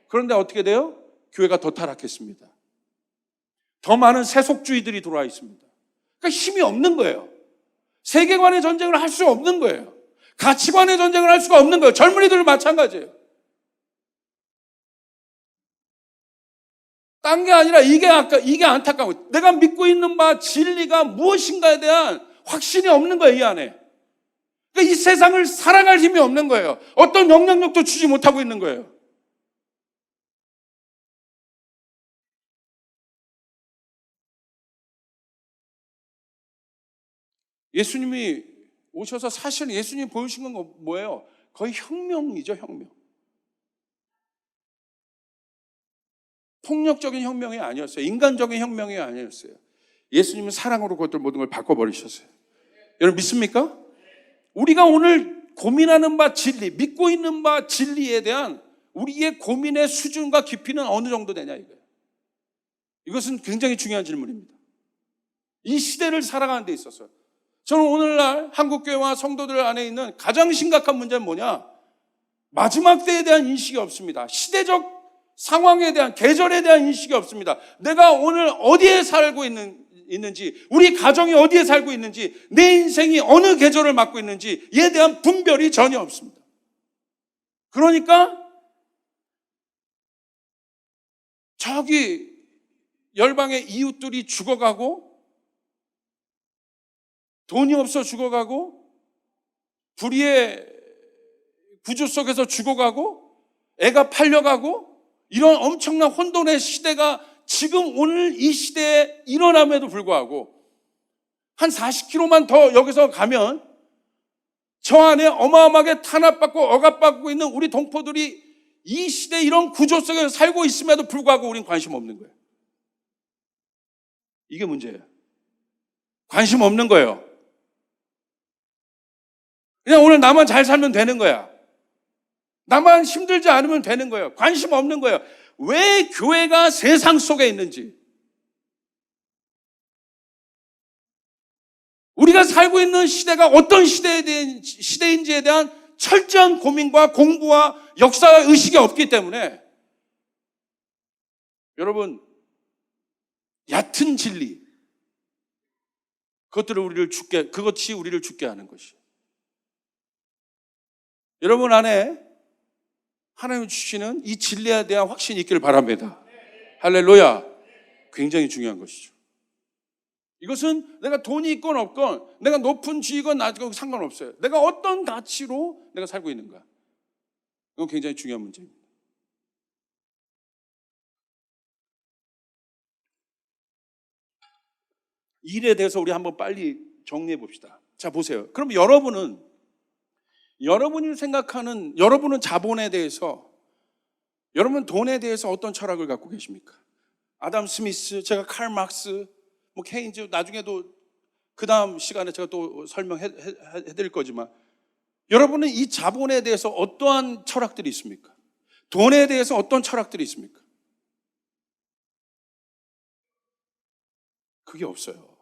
그런데 어떻게 돼요? 교회가 더 타락했습니다. 더 많은 세속주의들이 들어와 있습니다. 그러니까 힘이 없는 거예요. 세계관의 전쟁을 할 수 없는 거예요. 가치관의 전쟁을 할 수가 없는 거예요. 젊은이들 마찬가지예요. 딴 게 아니라 이게 안타까워. 내가 믿고 있는 바 진리가 무엇인가에 대한 확신이 없는 거예요, 이 안에. 그러니까 이 세상을 살아갈 힘이 없는 거예요. 어떤 영향력도 주지 못하고 있는 거예요. 예수님이 오셔서 사실 예수님이 보여주신 건 뭐예요? 거의 혁명이죠, 혁명. 폭력적인 혁명이 아니었어요. 인간적인 혁명이 아니었어요. 예수님은 사랑으로 그것들 모든 걸 바꿔버리셨어요. 여러분 믿습니까? 우리가 오늘 고민하는 바 진리, 믿고 있는 바 진리에 대한 우리의 고민의 수준과 깊이는 어느 정도 되냐 이거예요. 이것은 굉장히 중요한 질문입니다. 이 시대를 살아가는 데 있어서 저는 오늘날 한국교회와 성도들 안에 있는 가장 심각한 문제는 뭐냐? 마지막 때에 대한 인식이 없습니다. 시대적 상황에 대한, 계절에 대한 인식이 없습니다. 내가 오늘 어디에 살고 있는지, 우리 가정이 어디에 살고 있는지, 내 인생이 어느 계절을 맞고 있는지에 대한 분별이 전혀 없습니다. 그러니까 저기 열방의 이웃들이 죽어가고, 돈이 없어 죽어가고, 불의의 구조 속에서 죽어가고, 애가 팔려가고, 이런 엄청난 혼돈의 시대가 지금 오늘 이 시대에 일어남에도 불구하고 한 40km만 더 여기서 가면 저 안에 어마어마하게 탄압받고 억압받고 있는 우리 동포들이 이 시대 이런 구조 속에서 살고 있음에도 불구하고 우린 관심 없는 거예요. 이게 문제예요. 관심 없는 거예요. 그냥 오늘 나만 잘 살면 되는 거야. 나만 힘들지 않으면 되는 거예요. 관심 없는 거예요. 왜 교회가 세상 속에 있는지, 우리가 살고 있는 시대가 어떤 시대인지에 대한 철저한 고민과 공부와 역사 의식이 없기 때문에 여러분, 얕은 진리, 그것이 우리를 죽게 하는 것이에요. 여러분 안에 하나님이 주시는 이 진리에 대한 확신이 있기를 바랍니다. 할렐루야. 굉장히 중요한 것이죠. 이것은 내가 돈이 있건 없건, 내가 높은 지위건 낮건 상관없어요. 내가 어떤 가치로 내가 살고 있는가. 이건 굉장히 중요한 문제입니다. 일에 대해서 우리 한번 빨리 정리해 봅시다. 자, 보세요. 그럼 여러분이 생각하는, 여러분은 자본에 대해서, 여러분 돈에 대해서 어떤 철학을 갖고 계십니까? 아담 스미스, 제가 칼 막스, 케인즈, 나중에도 그 다음 시간에 제가 또 설명해 드릴 거지만, 여러분은 이 자본에 대해서 어떠한 철학들이 있습니까? 돈에 대해서 어떤 철학들이 있습니까? 그게 없어요.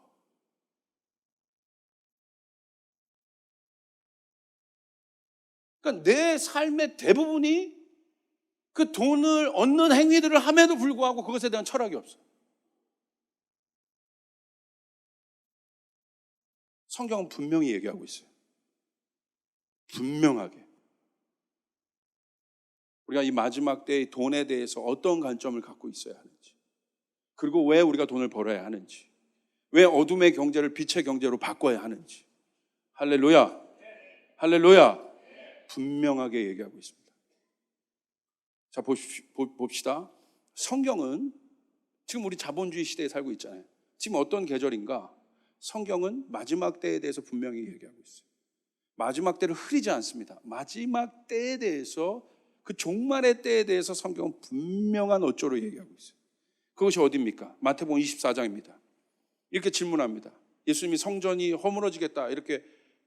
그러니까 내 삶의 대부분이 그 돈을 얻는 행위들을 함에도 불구하고 그것에 대한 철학이 없어요. 성경은 분명히 얘기하고 있어요. 분명하게. 우리가 이 마지막 때의 돈에 대해서 어떤 관점을 갖고 있어야 하는지, 그리고 왜 우리가 돈을 벌어야 하는지, 왜 어둠의 경제를 빛의 경제로 바꿔야 하는지. 할렐루야. 할렐루야. 분명하게 얘기하고 있습니다. 자, 봅시다. 성경은 지금 우리 자본주의 시대에 살고 있잖아요. 지금 어떤 계절인가? 성경은 마지막 때에 대해서 분명히 얘기하고 있어요. 마지막 때를 흐리지 않습니다. 마지막 때에 대해서, 그 종말의 때에 대해서 성경은 분명한 어조로 얘기하고 있어요. 그것이 어디입니까? 마태복음 24장입니다. 이렇게 질문합니다. 예수님이 성전이 허물어지겠다 이렇게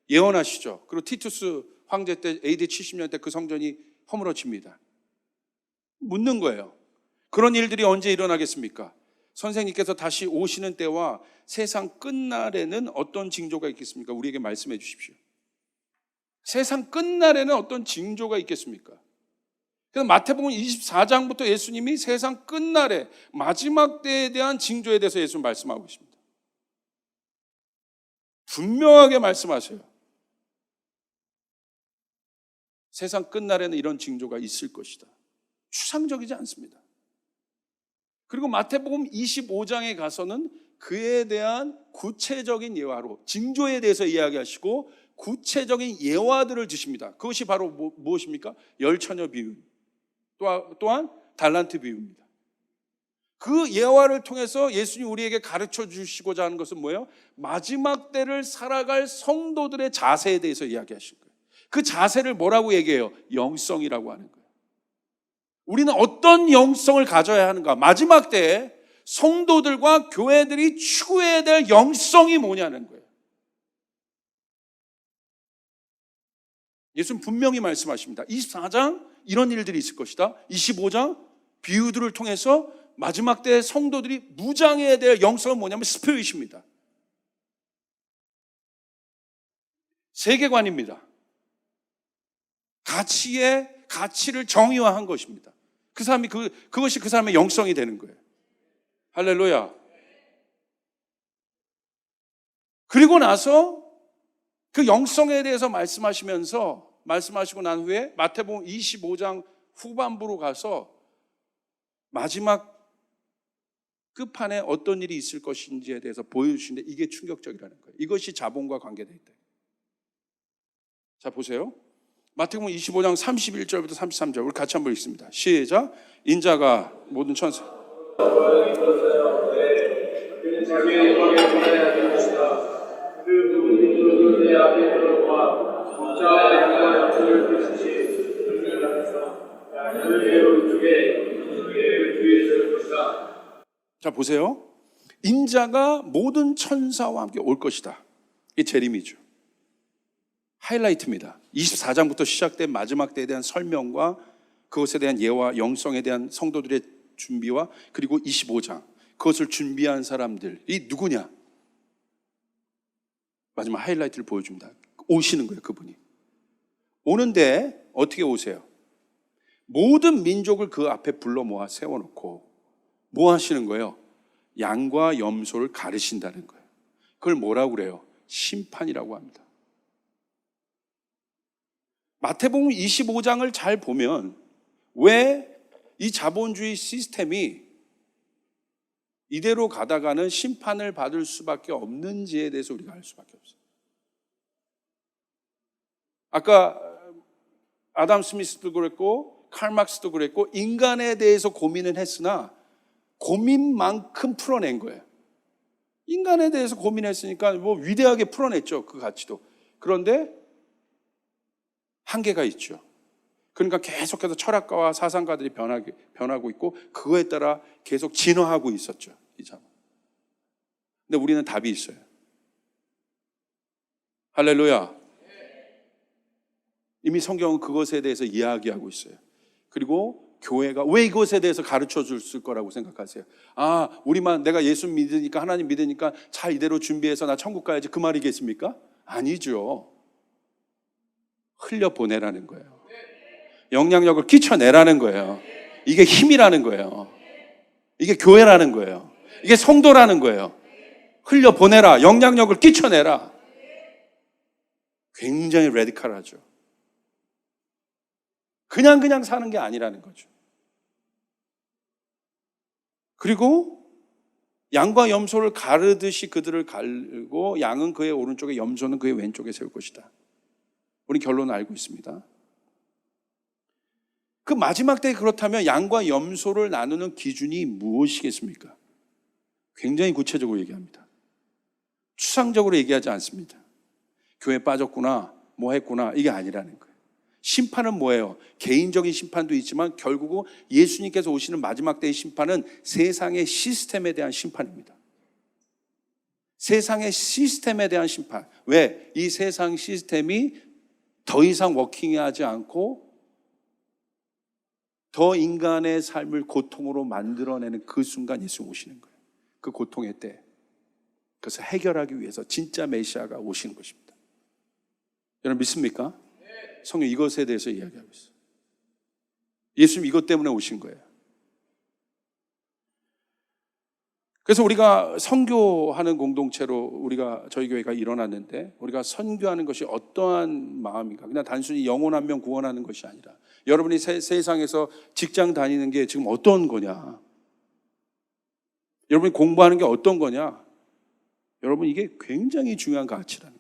예언하시죠. 그리고 티투스 황제 때 AD 70년 때 그 성전이 허물어집니다. 묻는 거예요. 그런 일들이 언제 일어나겠습니까? 선생님께서 다시 오시는 때와 세상 끝날에는 어떤 징조가 있겠습니까? 우리에게 말씀해 주십시오. 세상 끝날에는 어떤 징조가 있겠습니까? 그래서 마태복음 24장부터 예수님이 세상 끝날에 마지막 때에 대한 징조에 대해서 예수님 말씀하고 있습니다. 분명하게 말씀하세요. 세상 끝날에는 이런 징조가 있을 것이다. 추상적이지 않습니다. 그리고 마태복음 25장에 가서는 그에 대한 구체적인 예화로 징조에 대해서 이야기하시고 구체적인 예화들을 주십니다. 그것이 바로 무엇입니까? 열처녀 비유, 또한 달란트 비유입니다. 그 예화를 통해서 예수님이 우리에게 가르쳐 주시고자 하는 것은 뭐예요? 마지막 때를 살아갈 성도들의 자세에 대해서 이야기하신 거예요. 그 자세를 뭐라고 얘기해요? 영성이라고 하는 거예요. 우리는 어떤 영성을 가져야 하는가? 마지막 때에 성도들과 교회들이 추구해야 될 영성이 뭐냐는 거예요. 예수는 분명히 말씀하십니다. 24장 이런 일들이 있을 것이다. 25장 비유들을 통해서 마지막 때 성도들이 무장해야 될 영성은 뭐냐면 스피릿입니다. 세계관입니다. 가치를 정의화한 것입니다. 그 사람이 그것이 그 사람의 영성이 되는 거예요. 할렐루야. 그리고 나서 그 영성에 대해서 말씀하시고 난 후에 마태복음 25장 후반부로 가서 마지막 끝판에 어떤 일이 있을 것인지에 대해서 보여주시는데 이게 충격적이라는 거예요. 이것이 자본과 관계되어 있다. 자, 보세요. 마태복음 25장 31절부터 33절 우리 같이 한번 읽습니다. 시작. 인자가 모든 천사 그 모든 민족을 내 앞에 들어와 진짜 양과 양을 드시지 그를 향해서 양을 오른쪽에 그 뒤에 설 것이다. 자, 보세요. 인자가 모든 천사와 함께 올 것이다. 이게 재림이죠. 하이라이트입니다. 24장부터 시작된 마지막 때에 대한 설명과 그것에 대한 예와 영성에 대한 성도들의 준비와 그리고 25장 그것을 준비한 사람들이 누구냐? 마지막 하이라이트를 보여줍니다. 오시는 거예요, 그분이. 오는데 어떻게 오세요? 모든 민족을 그 앞에 불러 모아 세워놓고 뭐 하시는 거예요? 양과 염소를 가르신다는 거예요. 그걸 뭐라고 그래요? 심판이라고 합니다. 마태복음 25장을 잘 보면 왜 이 자본주의 시스템이 이대로 가다가는 심판을 받을 수밖에 없는지에 대해서 우리가 알 수밖에 없어요. 아까 아담 스미스도 그랬고 칼 막스도 그랬고 인간에 대해서 고민은 했으나 고민만큼 풀어낸 거예요. 인간에 대해서 고민했으니까 뭐 위대하게 풀어냈죠, 그 가치도. 그런데 한계가 있죠. 그러니까 계속해서 철학가와 사상가들이 변하고 있고 그거에 따라 계속 진화하고 있었죠, 이 자본. 근데 우리는 답이 있어요. 할렐루야. 이미 성경은 그것에 대해서 이야기하고 있어요. 그리고 교회가 왜 이것에 대해서 가르쳐 줄 거라고 생각하세요? 우리만 내가 예수 믿으니까 하나님 믿으니까 잘 이대로 준비해서 나 천국 가야지 그 말이겠습니까? 아니죠. 흘려보내라는 거예요. 영향력을 끼쳐내라는 거예요. 이게 힘이라는 거예요. 이게 교회라는 거예요. 이게 성도라는 거예요. 흘려보내라. 영향력을 끼쳐내라. 굉장히 레디컬하죠. 그냥 사는 게 아니라는 거죠. 그리고 양과 염소를 가르듯이 그들을 가르고 양은 그의 오른쪽에 염소는 그의 왼쪽에 세울 것이다. 우리 결론을 알고 있습니다. 그 마지막 때에 그렇다면 양과 염소를 나누는 기준이 무엇이겠습니까? 굉장히 구체적으로 얘기합니다. 추상적으로 얘기하지 않습니다. 교회 빠졌구나, 뭐 했구나, 이게 아니라는 거예요. 심판은 뭐예요? 개인적인 심판도 있지만 결국은 예수님께서 오시는 마지막 때의 심판은 세상의 시스템에 대한 심판입니다. 세상의 시스템에 대한 심판. 왜? 이 세상 시스템이 더 이상 워킹하지 않고 더 인간의 삶을 고통으로 만들어내는 그 순간 예수 오시는 거예요. 그 고통의 때. 그래서 해결하기 위해서 진짜 메시아가 오시는 것입니다. 여러분 믿습니까? 성경 이것에 대해서 이야기하고 있어요. 예수님 이것 때문에 오신 거예요. 그래서 우리가 선교하는 공동체로 저희 교회가 일어났는데, 우리가 선교하는 것이 어떠한 마음인가? 그냥 단순히 영혼 한 명 구원하는 것이 아니라, 여러분이 세상에서 직장 다니는 게 지금 어떤 거냐? 여러분이 공부하는 게 어떤 거냐? 여러분 이게 굉장히 중요한 가치라는 거예요.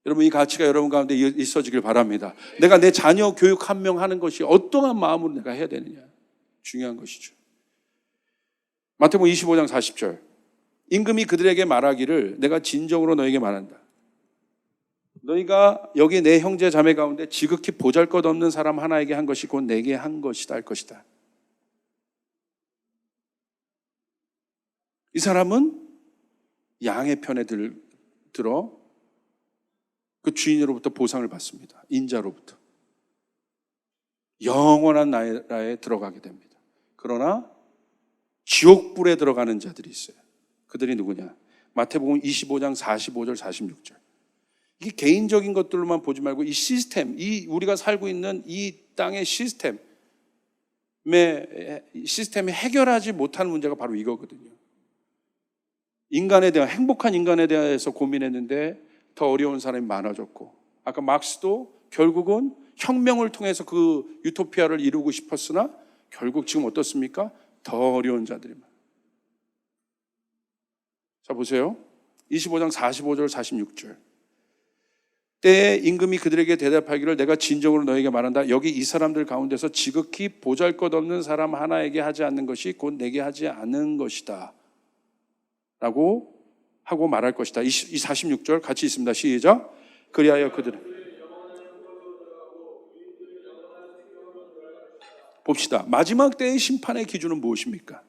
여러분 이 가치가 여러분 가운데 있어지길 바랍니다. 내가 내 자녀 교육 한 명 하는 것이 어떠한 마음으로 내가 해야 되느냐? 중요한 것이죠. 마태복음 25장 40절. 임금이 그들에게 말하기를 내가 진정으로 너에게 말한다. 너희가 여기 내 형제 자매 가운데 지극히 보잘것없는 사람 하나에게 한 것이 곧 내게 한 것이다 할 것이다. 이 사람은 양의 편에 들어 그 주인으로부터 보상을 받습니다. 인자로부터. 영원한 나라에 들어가게 됩니다. 그러나 지옥불에 들어가는 자들이 있어요. 그들이 누구냐? 마태복음 25장 45절 46절. 이게 개인적인 것들로만 보지 말고 이 시스템, 우리가 살고 있는 이 땅의 시스템이 해결하지 못하는 문제가 바로 이거거든요. 인간에 대한, 행복한 인간에 대해서 고민했는데 더 어려운 사람이 많아졌고, 아까 막스도 결국은 혁명을 통해서 그 유토피아를 이루고 싶었으나 결국 지금 어떻습니까? 더 어려운 자들이 많아요. 자 보세요. 25장 45절 46절. 때에 임금이 그들에게 대답하기를 내가 진정으로 너에게 말한다. 여기 이 사람들 가운데서 지극히 보잘것없는 사람 하나에게 하지 않는 것이 곧 내게 하지 않은 것이다 라고 하고 말할 것이다. 이 46절 같이 있습니다. 시작. 그리하여 그들은 봅시다. 마지막 때의 심판의 기준은 무엇입니까?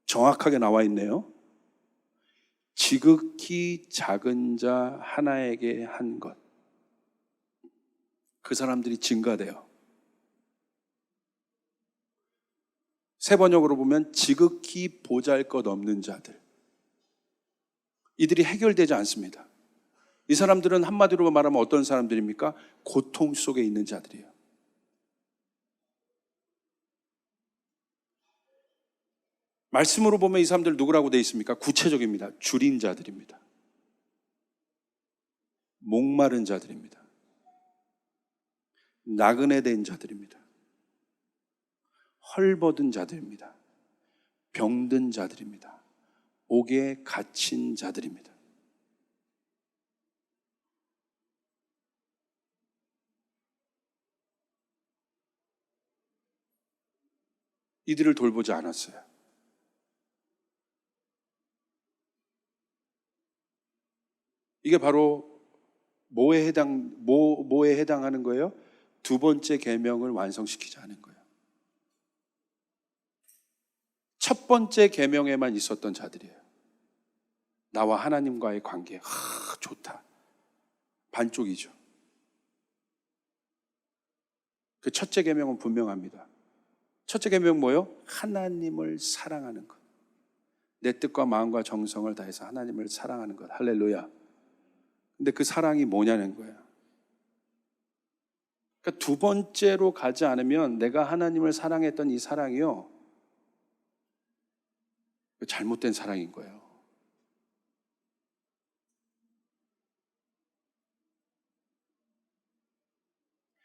정확하게 나와 있네요. 지극히 작은 자 하나에게 한 것. 그 사람들이 증가돼요. 세 번역으로 보면 지극히 보잘것없는 자들. 이들이 해결되지 않습니다. 이 사람들은 한마디로 말하면 어떤 사람들입니까? 고통 속에 있는 자들이에요. 말씀으로 보면 이 사람들 누구라고 되어 있습니까? 구체적입니다. 줄인 자들입니다. 목마른 자들입니다. 나그네 된 자들입니다. 헐벗은 자들입니다. 병든 자들입니다. 옥에 갇힌 자들입니다. 이들을 돌보지 않았어요. 이게 바로 뭐에 해당하는 거예요? 두 번째 계명을 완성시키지 않은 거예요. 첫 번째 계명에만 있었던 자들이에요. 나와 하나님과의 관계, 좋다. 반쪽이죠. 그 첫째 계명은 분명합니다. 첫째 계명은 뭐예요? 하나님을 사랑하는 것. 내 뜻과 마음과 정성을 다해서 하나님을 사랑하는 것. 할렐루야. 근데 그 사랑이 뭐냐는 거예요. 그러니까 두 번째로 가지 않으면 내가 하나님을 사랑했던 이 사랑이요, 잘못된 사랑인 거예요.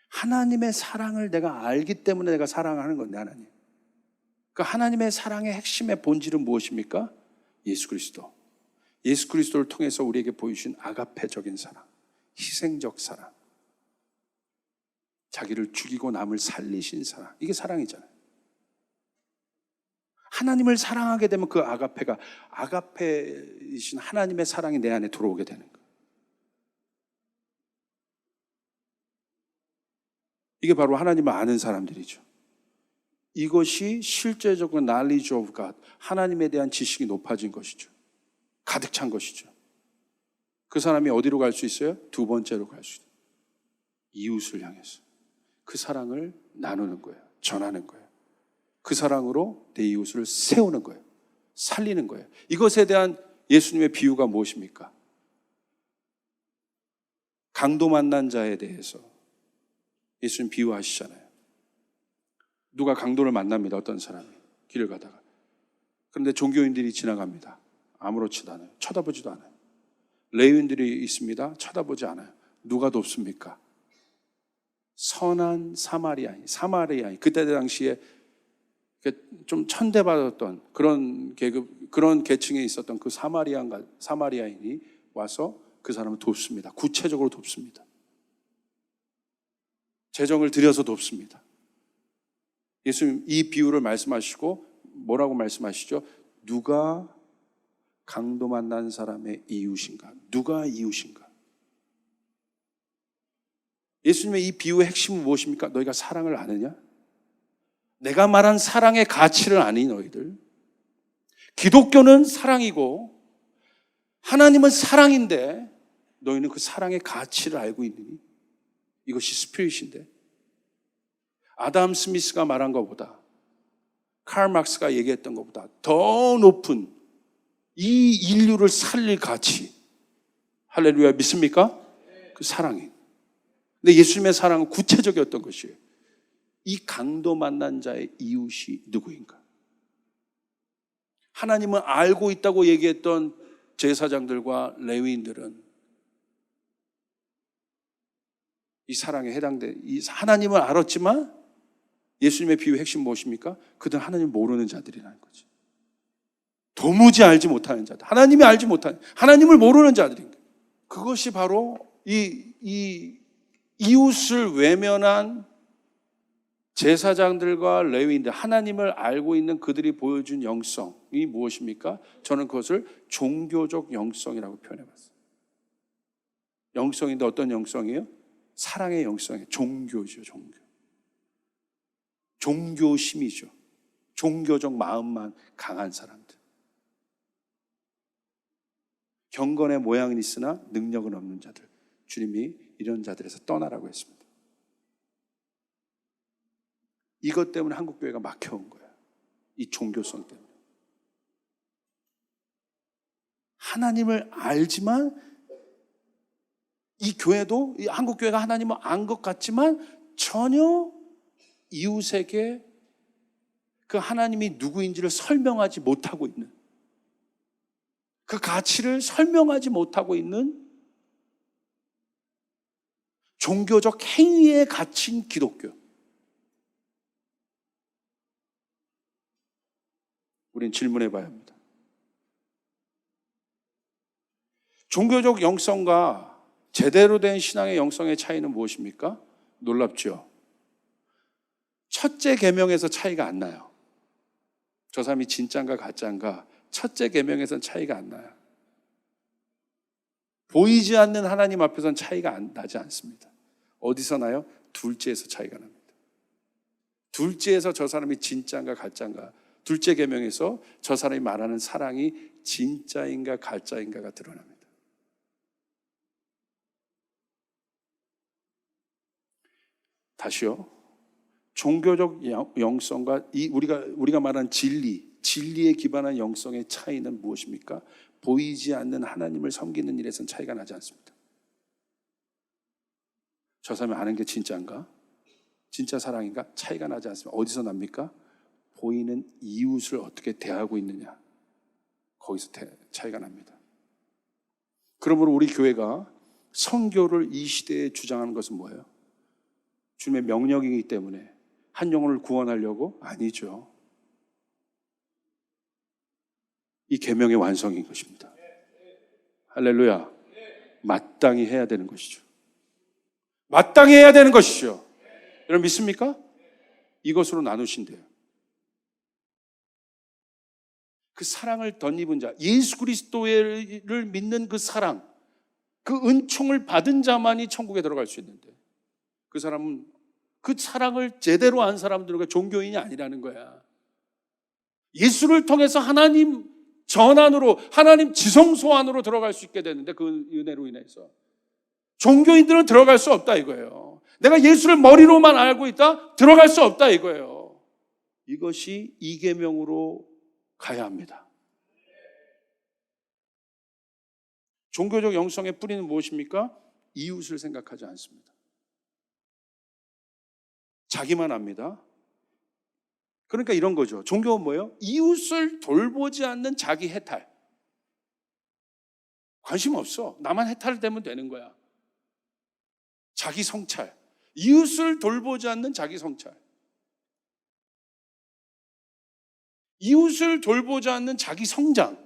하나님의 사랑을 내가 알기 때문에 내가 사랑하는 건데, 하나님. 그러니까 하나님의 사랑의 핵심의 본질은 무엇입니까? 예수 그리스도. 예수 그리스도를 통해서 우리에게 보여주신 아가페적인 사랑, 희생적 사랑, 자기를 죽이고 남을 살리신 사랑, 이게 사랑이잖아요. 하나님을 사랑하게 되면 그 아가페이신 하나님의 사랑이 내 안에 들어오게 되는 거예요. 이게 바로 하나님을 아는 사람들이죠. 이것이 실제적으로 knowledge of God, 하나님에 대한 지식이 높아진 것이죠. 가득 찬 것이죠. 그 사람이 어디로 갈 수 있어요? 두 번째로 갈 수 있어요. 이웃을 향해서 그 사랑을 나누는 거예요. 전하는 거예요. 그 사랑으로 내 이웃을 세우는 거예요. 살리는 거예요. 이것에 대한 예수님의 비유가 무엇입니까? 강도 만난 자에 대해서 예수님 비유하시잖아요. 누가 강도를 만납니다. 어떤 사람이 길을 가다가. 그런데 종교인들이 지나갑니다. 아무렇지도 않아요. 쳐다보지도 않아요. 레위인들이 있습니다. 쳐다보지 않아요. 누가 돕습니까? 선한 사마리아인. 그때 당시에 좀 천대받았던 그런 계급, 그런 계층에 있었던 그 사마리아인이 와서 그 사람을 돕습니다. 구체적으로 돕습니다. 재정을 들여서 돕습니다. 예수님 이 비유를 말씀하시고 뭐라고 말씀하시죠? 누가 강도 만난 사람의 이웃인가? 누가 이웃인가? 예수님의 이 비유의 핵심은 무엇입니까? 너희가 사랑을 아느냐? 내가 말한 사랑의 가치를 아니 너희들? 기독교는 사랑이고 하나님은 사랑인데 너희는 그 사랑의 가치를 알고 있느니? 이것이 스피릿인데 아담 스미스가 말한 것보다 칼 막스가 얘기했던 것보다 더 높은 이 인류를 살릴 가치, 할렐루야, 믿습니까? 그 사랑이. 근데 예수님의 사랑은 구체적이었던 것이에요. 이 강도 만난 자의 이웃이 누구인가? 하나님은 알고 있다고 얘기했던 제사장들과 레위인들은 이 사랑에 이 하나님을 알았지만 예수님의 비유의 핵심 무엇입니까? 그들은 하나님을 모르는 자들이라는 거지. 도무지 알지 못하는 자들. 하나님이 알지 못하는, 하나님을 모르는 자들인 거예요. 그것이 바로 이 이웃을 외면한 제사장들과 레위인들, 하나님을 알고 있는 그들이 보여준 영성이 무엇입니까? 저는 그것을 종교적 영성이라고 표현해봤어요. 영성인데 어떤 영성이에요? 사랑의 영성이에요. 종교죠, 종교. 종교심이죠. 종교적 마음만 강한 사람들. 경건의 모양은 있으나 능력은 없는 자들. 주님이 이런 자들에서 떠나라고 했습니다. 이것 때문에 한국교회가 막혀온 거예요. 이 종교성 때문에. 하나님을 알지만 이 교회도, 이 한국교회가 하나님을 안 것 같지만 전혀 이웃에게 그 하나님이 누구인지를 설명하지 못하고 있는, 그 가치를 설명하지 못하고 있는 종교적 행위에 갇힌 기독교. 우린 질문해 봐야 합니다. 종교적 영성과 제대로 된 신앙의 영성의 차이는 무엇입니까? 놀랍죠? 첫째 계명에서 차이가 안 나요. 저 사람이 진짜인가 가짜인가 첫째 계명에서는 차이가 안 나요. 보이지 않는 하나님 앞에서는 차이가 나지 않습니다. 어디서 나요? 둘째에서 차이가 납니다. 둘째에서 저 사람이 진짜인가 가짜인가, 둘째 계명에서 저 사람이 말하는 사랑이 진짜인가 가짜인가가 드러납니다. 다시요. 종교적 영성과 우리가 말하는 진리에 기반한 영성의 차이는 무엇입니까? 보이지 않는 하나님을 섬기는 일에서는 차이가 나지 않습니다. 저 사람이 아는 게 진짜인가? 진짜 사랑인가? 차이가 나지 않습니다. 어디서 납니까? 보이는 이웃을 어떻게 대하고 있느냐, 거기서 차이가 납니다. 그러므로 우리 교회가 선교를 이 시대에 주장하는 것은 뭐예요? 주님의 명령이기 때문에 한 영혼을 구원하려고? 아니죠. 이 계명의 완성인 것입니다. 할렐루야. 마땅히 해야 되는 것이죠. 마땅히 해야 되는 것이죠. 여러분 믿습니까? 이것으로 나누신대요. 그 사랑을 덧입은 자, 예수 그리스도를 믿는 그 사랑, 그 은총을 받은 자만이 천국에 들어갈 수 있는데 그 사람은 그 사랑을 제대로 안 사람들은 종교인이 아니라는 거야. 예수를 통해서 하나님 전안으로, 하나님 지성소 안으로 들어갈 수 있게 되는데, 그 은혜로 인해서 종교인들은 들어갈 수 없다 이거예요. 내가 예수를 머리로만 알고 있다? 들어갈 수 없다 이거예요. 이것이 이계명으로 가야 합니다. 종교적 영성의 뿌리는 무엇입니까? 이웃을 생각하지 않습니다. 자기만 압니다. 그러니까 이런 거죠. 종교는 뭐예요? 이웃을 돌보지 않는 자기 해탈. 관심 없어. 나만 해탈되면 되는 거야. 자기 성찰. 이웃을 돌보지 않는 자기 성찰. 이웃을 돌보지 않는 자기 성장.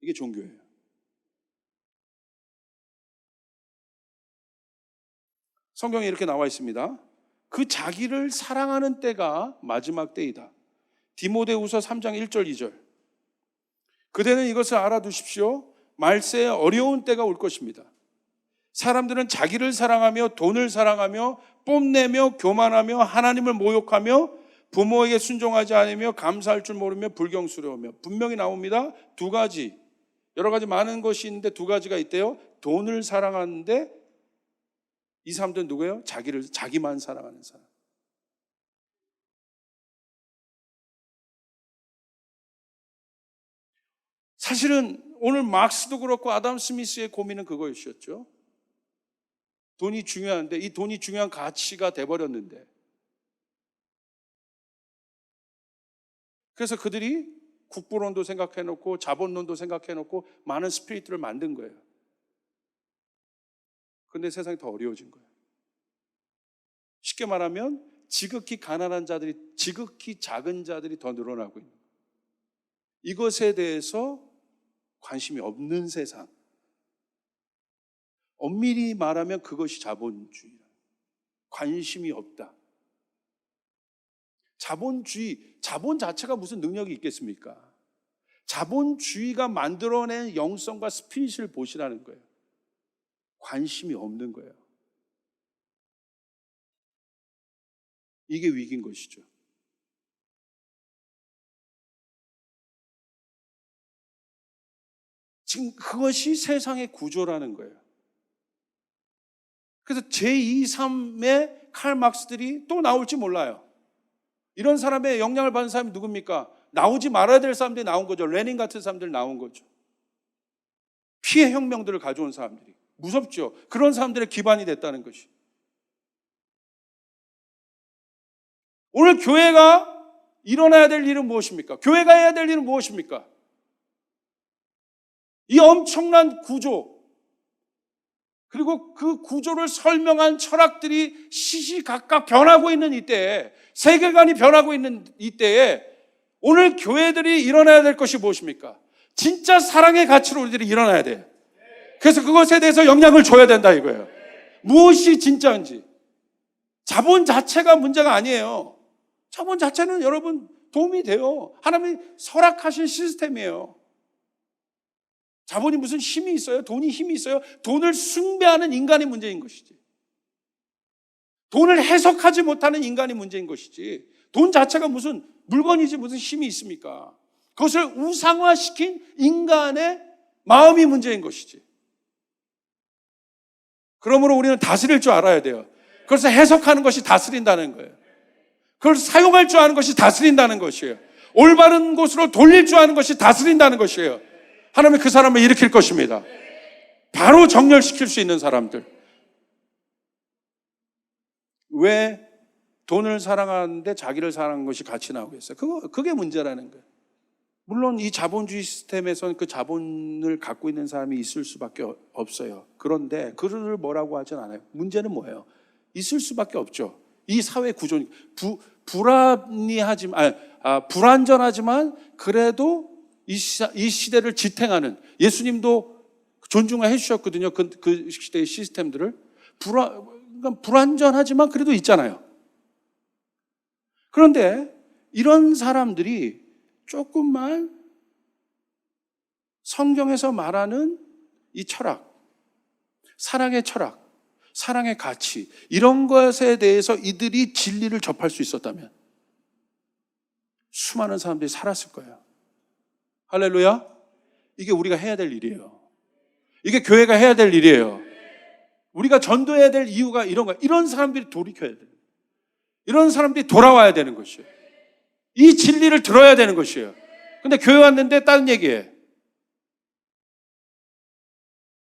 이게 종교예요. 성경에 이렇게 나와 있습니다. 그 자기를 사랑하는 때가 마지막 때이다. 디모데후서 3장 1절 2절. 그대는 이것을 알아두십시오. 말세에 어려운 때가 올 것입니다. 사람들은 자기를 사랑하며 돈을 사랑하며 뽐내며 교만하며 하나님을 모욕하며 부모에게 순종하지 않으며 감사할 줄 모르며 불경스러우며. 분명히 나옵니다. 두 가지, 여러 가지 많은 것이 있는데 두 가지가 있대요. 돈을 사랑하는데 이 사람들은 누구예요? 자기만 사랑하는 사람. 사실은 오늘 막스도 그렇고 아담 스미스의 고민은 그거였죠. 돈이 중요한데, 이 돈이 중요한 가치가 돼버렸는데, 그래서 그들이 국부론도 생각해놓고 자본론도 생각해놓고 많은 스피리트를 만든 거예요. 그런데 세상이 더 어려워진 거예요. 쉽게 말하면 지극히 가난한 자들이, 지극히 작은 자들이 더 늘어나고 있는 거예요. 이것에 대해서 관심이 없는 세상. 엄밀히 말하면 그것이 자본주의다. 관심이 없다. 자본 자체가 무슨 능력이 있겠습니까? 자본주의가 만들어낸 영성과 스피릿을 보시라는 거예요. 관심이 없는 거예요. 이게 위기인 것이죠. 지금 그것이 세상의 구조라는 거예요. 그래서 제2, 3의 칼 막스들이 또 나올지 몰라요. 이런 사람의 영향을 받은 사람이 누굽니까? 나오지 말아야 될 사람들이 나온 거죠. 레닌 같은 사람들이 나온 거죠. 피해 혁명들을 가져온 사람들이. 무섭죠. 그런 사람들의 기반이 됐다는 것이. 오늘 교회가 일어나야 될 일은 무엇입니까? 교회가 해야 될 일은 무엇입니까? 이 엄청난 구조, 그리고 그 구조를 설명한 철학들이 시시각각 변하고 있는 이때에, 세계관이 변하고 있는 이때에 오늘 교회들이 일어나야 될 것이 무엇입니까? 진짜 사랑의 가치로 우리들이 일어나야 돼요. 그래서 그것에 대해서 영향을 줘야 된다 이거예요. 무엇이 진짜인지. 자본 자체가 문제가 아니에요. 자본 자체는 여러분 도움이 돼요. 하나님이 설악하신 시스템이에요. 자본이 무슨 힘이 있어요? 돈이 힘이 있어요? 돈을 숭배하는 인간이 문제인 것이지. 돈을 해석하지 못하는 인간이 문제인 것이지. 돈 자체가 무슨 물건이지 무슨 힘이 있습니까? 그것을 우상화시킨 인간의 마음이 문제인 것이지. 그러므로 우리는 다스릴 줄 알아야 돼요. 그래서 해석하는 것이 다스린다는 거예요. 그걸 사용할 줄 아는 것이 다스린다는 것이에요. 올바른 곳으로 돌릴 줄 아는 것이 다스린다는 것이에요. 하나님이 그 사람을 일으킬 것입니다. 바로 정렬시킬 수 있는 사람들. 왜 돈을 사랑하는데 자기를 사랑하는 것이 같이 나오겠어요? 그게 문제라는 거예요. 물론 이 자본주의 시스템에서는 그 자본을 갖고 있는 사람이 있을 수밖에 없어요. 그런데 그를 뭐라고 하진 않아요. 문제는 뭐예요? 있을 수밖에 없죠. 이 사회 구조는 불완전하지만 그래도 이 시대를 지탱하는, 예수님도 존중해 주셨거든요. 그 시대의 시스템들을. 그러니까 불완전하지만 그래도 있잖아요. 그런데 이런 사람들이 조금만 성경에서 말하는 이 철학, 사랑의 철학, 사랑의 가치, 이런 것에 대해서 이들이 진리를 접할 수 있었다면 수많은 사람들이 살았을 거예요. 할렐루야. 이게 우리가 해야 될 일이에요. 이게 교회가 해야 될 일이에요. 우리가 전도해야 될 이유가 이런 거예요. 이런 사람들이 돌이켜야 돼요. 이런 사람들이 돌아와야 되는 것이에요. 이 진리를 들어야 되는 것이에요. 근데 교회 왔는데 다른 얘기해.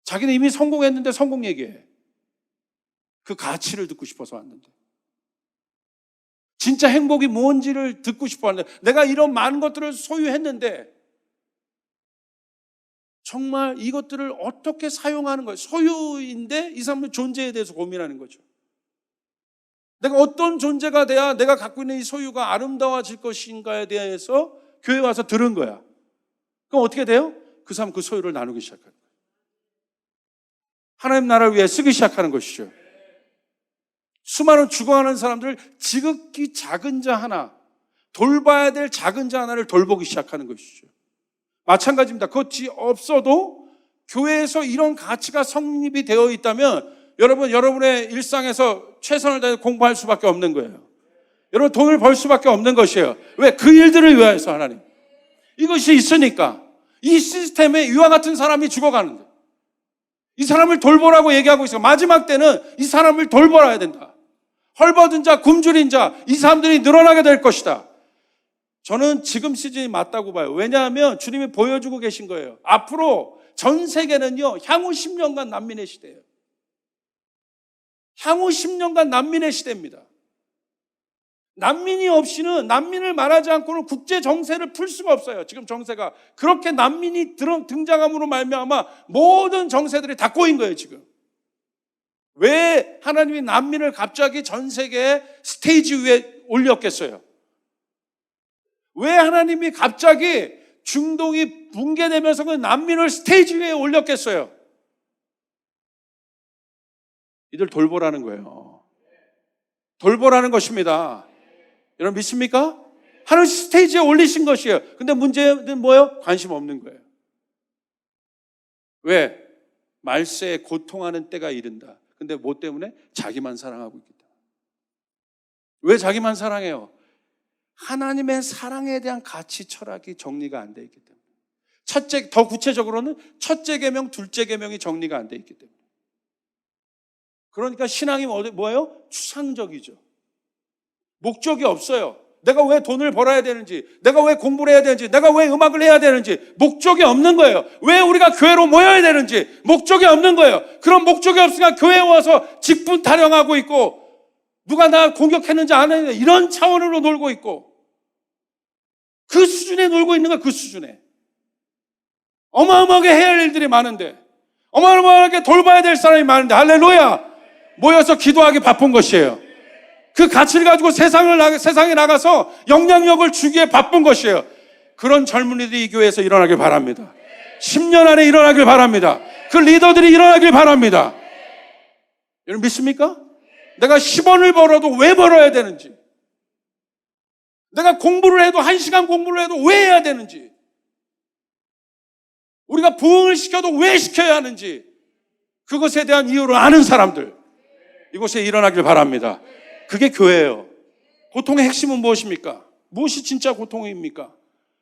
자기는 이미 성공했는데 성공 얘기해. 그 가치를 듣고 싶어서 왔는데. 진짜 행복이 뭔지를 듣고 싶어 왔는데, 내가 이런 많은 것들을 소유했는데 정말 이것들을 어떻게 사용하는 거예요. 소유인데 이 사람의 존재에 대해서 고민하는 거죠. 내가 어떤 존재가 돼야 내가 갖고 있는 이 소유가 아름다워질 것인가에 대해서 교회 와서 들은 거야. 그럼 어떻게 돼요? 그 사람 그 소유를 나누기 시작하는 거예요. 하나님 나라를 위해 쓰기 시작하는 것이죠. 수많은 죽어가는 사람들, 지극히 작은 자 하나, 돌봐야 될 작은 자 하나를 돌보기 시작하는 것이죠. 마찬가지입니다. 그것이 없어도 교회에서 이런 가치가 성립이 되어 있다면 여러분의 일상에서 최선을 다해 공부할 수밖에 없는 거예요. 여러분 돈을 벌 수밖에 없는 것이에요. 왜? 그 일들을 위하여서 하나님. 이것이 있으니까 이 시스템에 이와 같은 사람이 죽어가는데 이 사람을 돌보라고 얘기하고 있어요. 마지막 때는 이 사람을 돌보아야 된다. 헐벗은 자, 굶주린 자, 이 사람들이 늘어나게 될 것이다. 저는 지금 시즌이 맞다고 봐요. 왜냐하면 주님이 보여주고 계신 거예요. 앞으로 전 세계는요, 향후 10년간 난민의 시대예요. 향후 10년간 난민의 시대입니다. 난민이 없이는, 난민을 말하지 않고는 국제 정세를 풀 수가 없어요. 지금 정세가 그렇게 난민이 등장함으로 말미암아 모든 정세들이 다 꼬인 거예요. 지금 왜 하나님이 난민을 갑자기 전 세계 스테이지 위에 올렸겠어요? 왜 하나님이 갑자기 중동이 붕괴되면서 그 난민을 스테이지 위에 올렸겠어요? 이들 돌보라는 거예요. 돌보라는 것입니다. 여러분 믿습니까? 하나님 스테이지에 올리신 것이에요. 근데 문제는 뭐예요? 관심 없는 거예요. 왜? 말세에 고통하는 때가 이른다. 근데 뭐 때문에? 자기만 사랑하고 있기 때문에. 왜 자기만 사랑해요? 하나님의 사랑에 대한 가치 철학이 정리가 안 돼 있기 때문에. 첫째, 더 구체적으로는 첫째 계명, 둘째 계명이 정리가 안 돼 있기 때문에. 그러니까 신앙이 뭐예요? 추상적이죠. 목적이 없어요. 내가 왜 돈을 벌어야 되는지, 내가 왜 공부를 해야 되는지, 내가 왜 음악을 해야 되는지 목적이 없는 거예요. 왜 우리가 교회로 모여야 되는지 목적이 없는 거예요. 그런 목적이 없으니까 교회에 와서 직분 타령하고 있고 누가 나 공격했는지 안 했는지 이런 차원으로 놀고 있고 그 수준에 놀고 있는 거야. 그 수준에. 어마어마하게 해야 할 일들이 많은데, 어마어마하게 돌봐야 될 사람이 많은데, 할렐루야, 모여서 기도하기 바쁜 것이에요. 그 가치를 가지고 세상에 나가서 영향력을 주기에 바쁜 것이에요. 그런 젊은이들이 이 교회에서 일어나길 바랍니다. 10년 안에 일어나길 바랍니다. 그 리더들이 일어나길 바랍니다. 여러분 믿습니까? 내가 10원을 벌어도 왜 벌어야 되는지, 내가 공부를 해도 1시간 공부를 해도 왜 해야 되는지, 우리가 부흥을 시켜도 왜 시켜야 하는지, 그것에 대한 이유를 아는 사람들 이곳에 일어나길 바랍니다. 그게 교회예요. 고통의 핵심은 무엇입니까? 무엇이 진짜 고통입니까?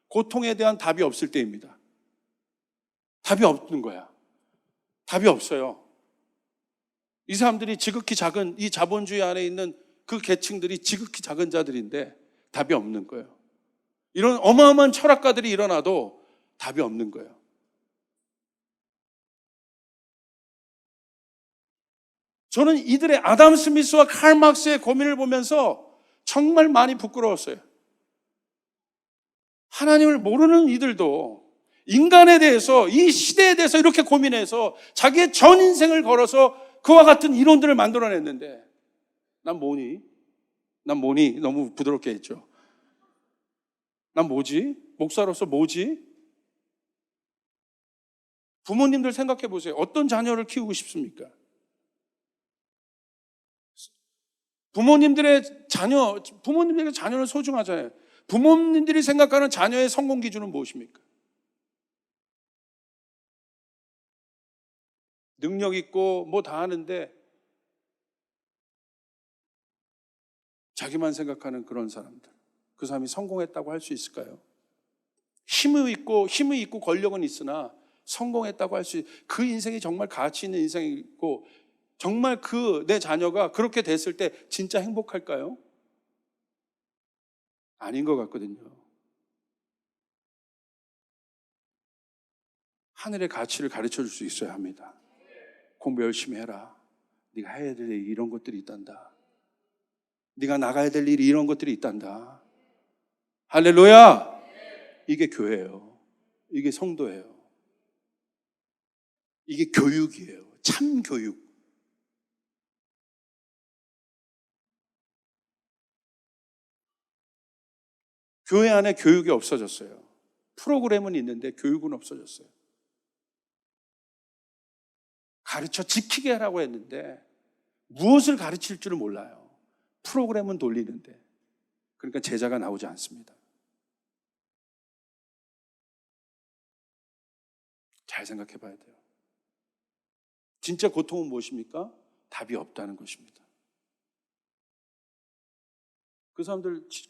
고통에 대한 답이 없을 때입니다. 답이 없는 거야. 답이 없어요. 이 사람들이 지극히 작은, 이 자본주의 안에 있는 그 계층들이 지극히 작은 자들인데 답이 없는 거예요. 이런 어마어마한 철학가들이 일어나도 답이 없는 거예요. 저는 이들의 아담 스미스와 칼 막스의 고민을 보면서 정말 많이 부끄러웠어요. 하나님을 모르는 이들도 인간에 대해서, 이 시대에 대해서 이렇게 고민해서 자기의 전 인생을 걸어서 그와 같은 이론들을 만들어냈는데, 난 뭐니? 너무 부드럽게 했죠. 난 뭐지? 목사로서 뭐지? 부모님들 생각해 보세요. 어떤 자녀를 키우고 싶습니까? 부모님들에게 자녀는 소중하잖아요. 부모님들이 생각하는 자녀의 성공 기준은 무엇입니까? 능력 있고 뭐 다 하는데 자기만 생각하는 그런 사람들. 그 사람이 성공했다고 할 수 있을까요? 힘이 있고 권력은 있으나 성공했다고 할 수 그 인생이 정말 가치 있는 인생이고 정말 내 자녀가 그렇게 됐을 때 진짜 행복할까요? 아닌 것 같거든요. 하늘의 가치를 가르쳐 줄 수 있어야 합니다. 공부 열심히 해라. 네가 해야 될 일이 이런 것들이 있단다. 네가 나가야 될 일이 이런 것들이 있단다. 할렐루야! 이게 교회예요. 이게 성도예요. 이게 교육이에요. 참 교육. 교회 안에 교육이 없어졌어요. 프로그램은 있는데 교육은 없어졌어요. 가르쳐 지키게 하라고 했는데 무엇을 가르칠 줄을 몰라요. 프로그램은 돌리는데. 그러니까 제자가 나오지 않습니다. 잘 생각해 봐야 돼요. 진짜 고통은 무엇입니까? 답이 없다는 것입니다.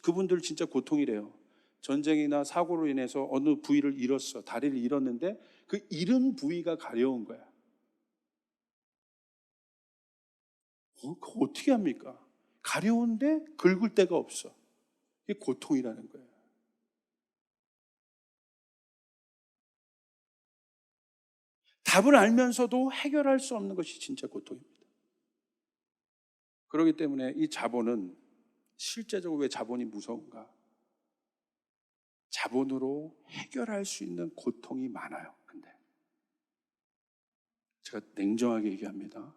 그분들 진짜 고통이래요. 전쟁이나 사고로 인해서 어느 부위를 잃었어. 다리를 잃었는데 그 잃은 부위가 가려운 거야. 그거 어떻게 합니까? 가려운데 긁을 데가 없어. 이게 고통이라는 거예요. 답을 알면서도 해결할 수 없는 것이 진짜 고통입니다. 그렇기 때문에 이 자본은 실제적으로 왜 자본이 무서운가? 자본으로 해결할 수 있는 고통이 많아요. 근데 제가 냉정하게 얘기합니다.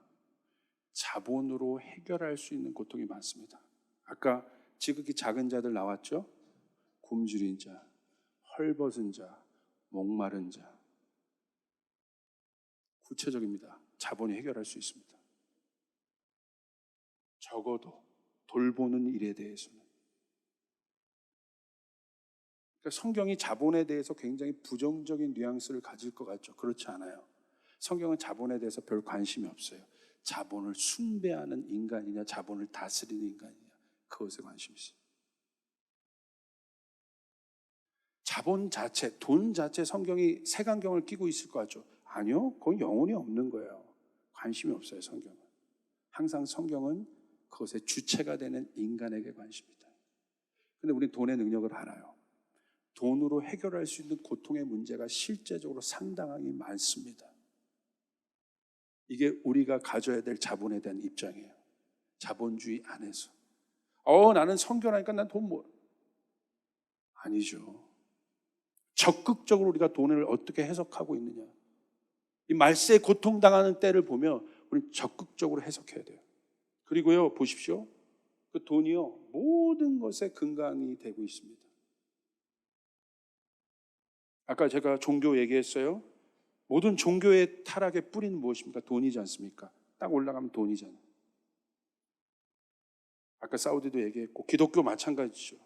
자본으로 해결할 수 있는 고통이 많습니다. 아까 지극히 작은 자들 나왔죠? 굶주린 자, 헐벗은 자, 목마른 자. 구체적입니다. 자본이 해결할 수 있습니다. 적어도 돌보는 일에 대해서는. 그러니까 성경이 자본에 대해서 굉장히 부정적인 뉘앙스를 가질 것 같죠. 그렇지 않아요. 성경은 자본에 대해서 별 관심이 없어요. 자본을 숭배하는 인간이냐, 자본을 다스리는 인간이냐, 그것에 관심이 있어요. 자본 자체, 돈 자체 성경이 색안경을 끼고 있을 것 같죠. 아니요, 그건 영혼이 없는 거예요. 관심이 없어요, 성경은. 항상 성경은 그것의 주체가 되는 인간에게 관심이다. 근데 우리는 돈의 능력을 알아요. 돈으로 해결할 수 있는 고통의 문제가 실제적으로 상당히 많습니다. 이게 우리가 가져야 될 자본에 대한 입장이에요. 자본주의 안에서. 나는 성결하니까 난 돈 아니죠. 적극적으로 우리가 돈을 어떻게 해석하고 있느냐. 이 말세에 고통당하는 때를 보면 우리는 적극적으로 해석해야 돼요. 그리고요, 보십시오. 그 돈이요, 모든 것의 근간이 되고 있습니다. 아까 제가 종교 얘기했어요. 모든 종교의 타락의 뿌리는 무엇입니까? 돈이지 않습니까? 딱 올라가면 돈이잖아요. 아까 사우디도 얘기했고 기독교 마찬가지죠.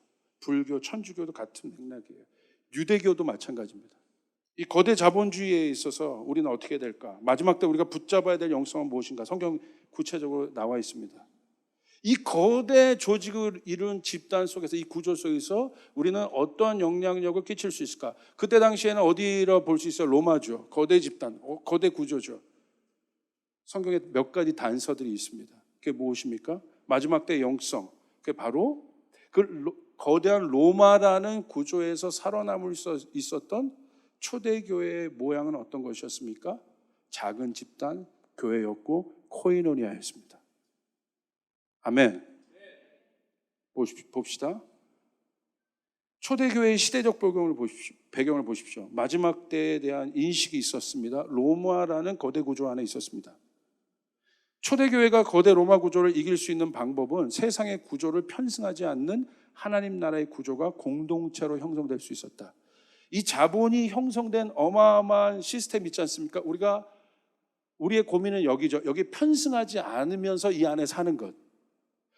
불교, 천주교도 같은 맥락이에요. 유대교도 마찬가지입니다. 이 거대 자본주의에 있어서 우리는 어떻게 될까? 마지막 때 우리가 붙잡아야 될 영성은 무엇인가? 성경 구체적으로 나와 있습니다. 이 거대 조직을 이룬 집단 속에서, 이 구조 속에서 우리는 어떠한 영향력을 끼칠 수 있을까? 그때 당시에는 어디로 볼 수 있어요? 로마죠. 거대 집단, 거대 구조죠. 성경에 몇 가지 단서들이 있습니다. 그게 무엇입니까? 마지막 때 영성. 그게 바로 거대한 로마라는 구조에서 살아남을 수 있었던 초대교회의 모양은 어떤 것이었습니까? 작은 집단 교회였고 코이노니아였습니다. 아멘. 봅시다. 초대교회의 시대적 배경을 보십시오. 마지막 때에 대한 인식이 있었습니다. 로마라는 거대 구조 안에 있었습니다. 초대교회가 거대 로마 구조를 이길 수 있는 방법은 세상의 구조를 편승하지 않는 하나님 나라의 구조가 공동체로 형성될 수 있었다. 이 자본이 형성된 어마어마한 시스템 있지 않습니까? 우리의 고민은 여기죠. 여기 편승하지 않으면서 이 안에 사는 것.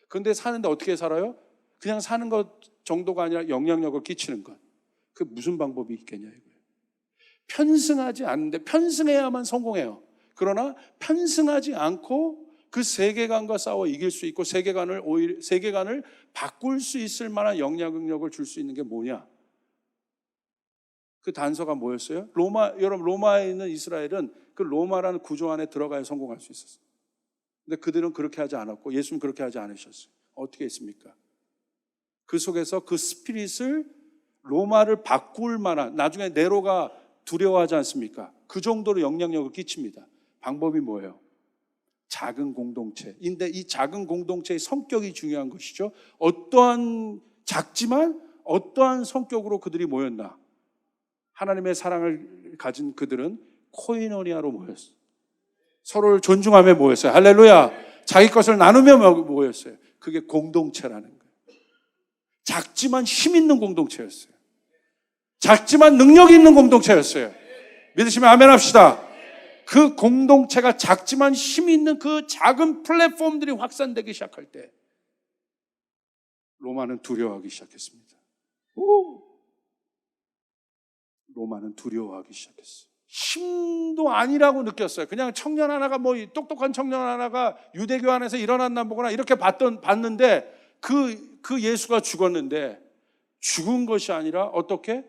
그런데 사는데 어떻게 살아요? 그냥 사는 것 정도가 아니라 영향력을 끼치는 것. 그게 무슨 방법이 있겠냐 이거예요. 편승하지 않는데, 편승해야만 성공해요. 그러나 편승하지 않고 그 세계관과 싸워 이길 수 있고 세계관을 바꿀 수 있을 만한 영향력을 줄 수 있는 게 뭐냐? 그 단서가 뭐였어요? 여러분 로마에 있는 이스라엘은 그 로마라는 구조 안에 들어가야 성공할 수 있었어요. 근데 그들은 그렇게 하지 않았고 예수는 그렇게 하지 않으셨어요. 어떻게 했습니까? 그 속에서 그 스피릿을 로마를 바꿀 만한, 나중에 네로가 두려워하지 않습니까? 그 정도로 영향력을 끼칩니다. 방법이 뭐예요? 작은 공동체인데 이 작은 공동체의 성격이 중요한 것이죠. 작지만 어떠한 성격으로 그들이 모였나? 하나님의 사랑을 가진 그들은 코이노니아로 모였어요. 서로를 존중하며 모였어요. 할렐루야. 자기 것을 나누며 모였어요. 그게 공동체라는 거예요. 작지만 힘 있는 공동체였어요. 작지만 능력 있는 공동체였어요. 믿으시면 아멘 합시다. 그 공동체가 작지만 힘 있는 그 작은 플랫폼들이 확산되기 시작할 때 로마는 두려워하기 시작했습니다. 로마는 두려워하기 시작했어요. 힘도 아니라고 느꼈어요. 그냥 청년 하나가 똑똑한 청년 하나가 유대교 안에서 일어났나 보거나 이렇게 봤는데 그 예수가 죽었는데 죽은 것이 아니라 어떻게?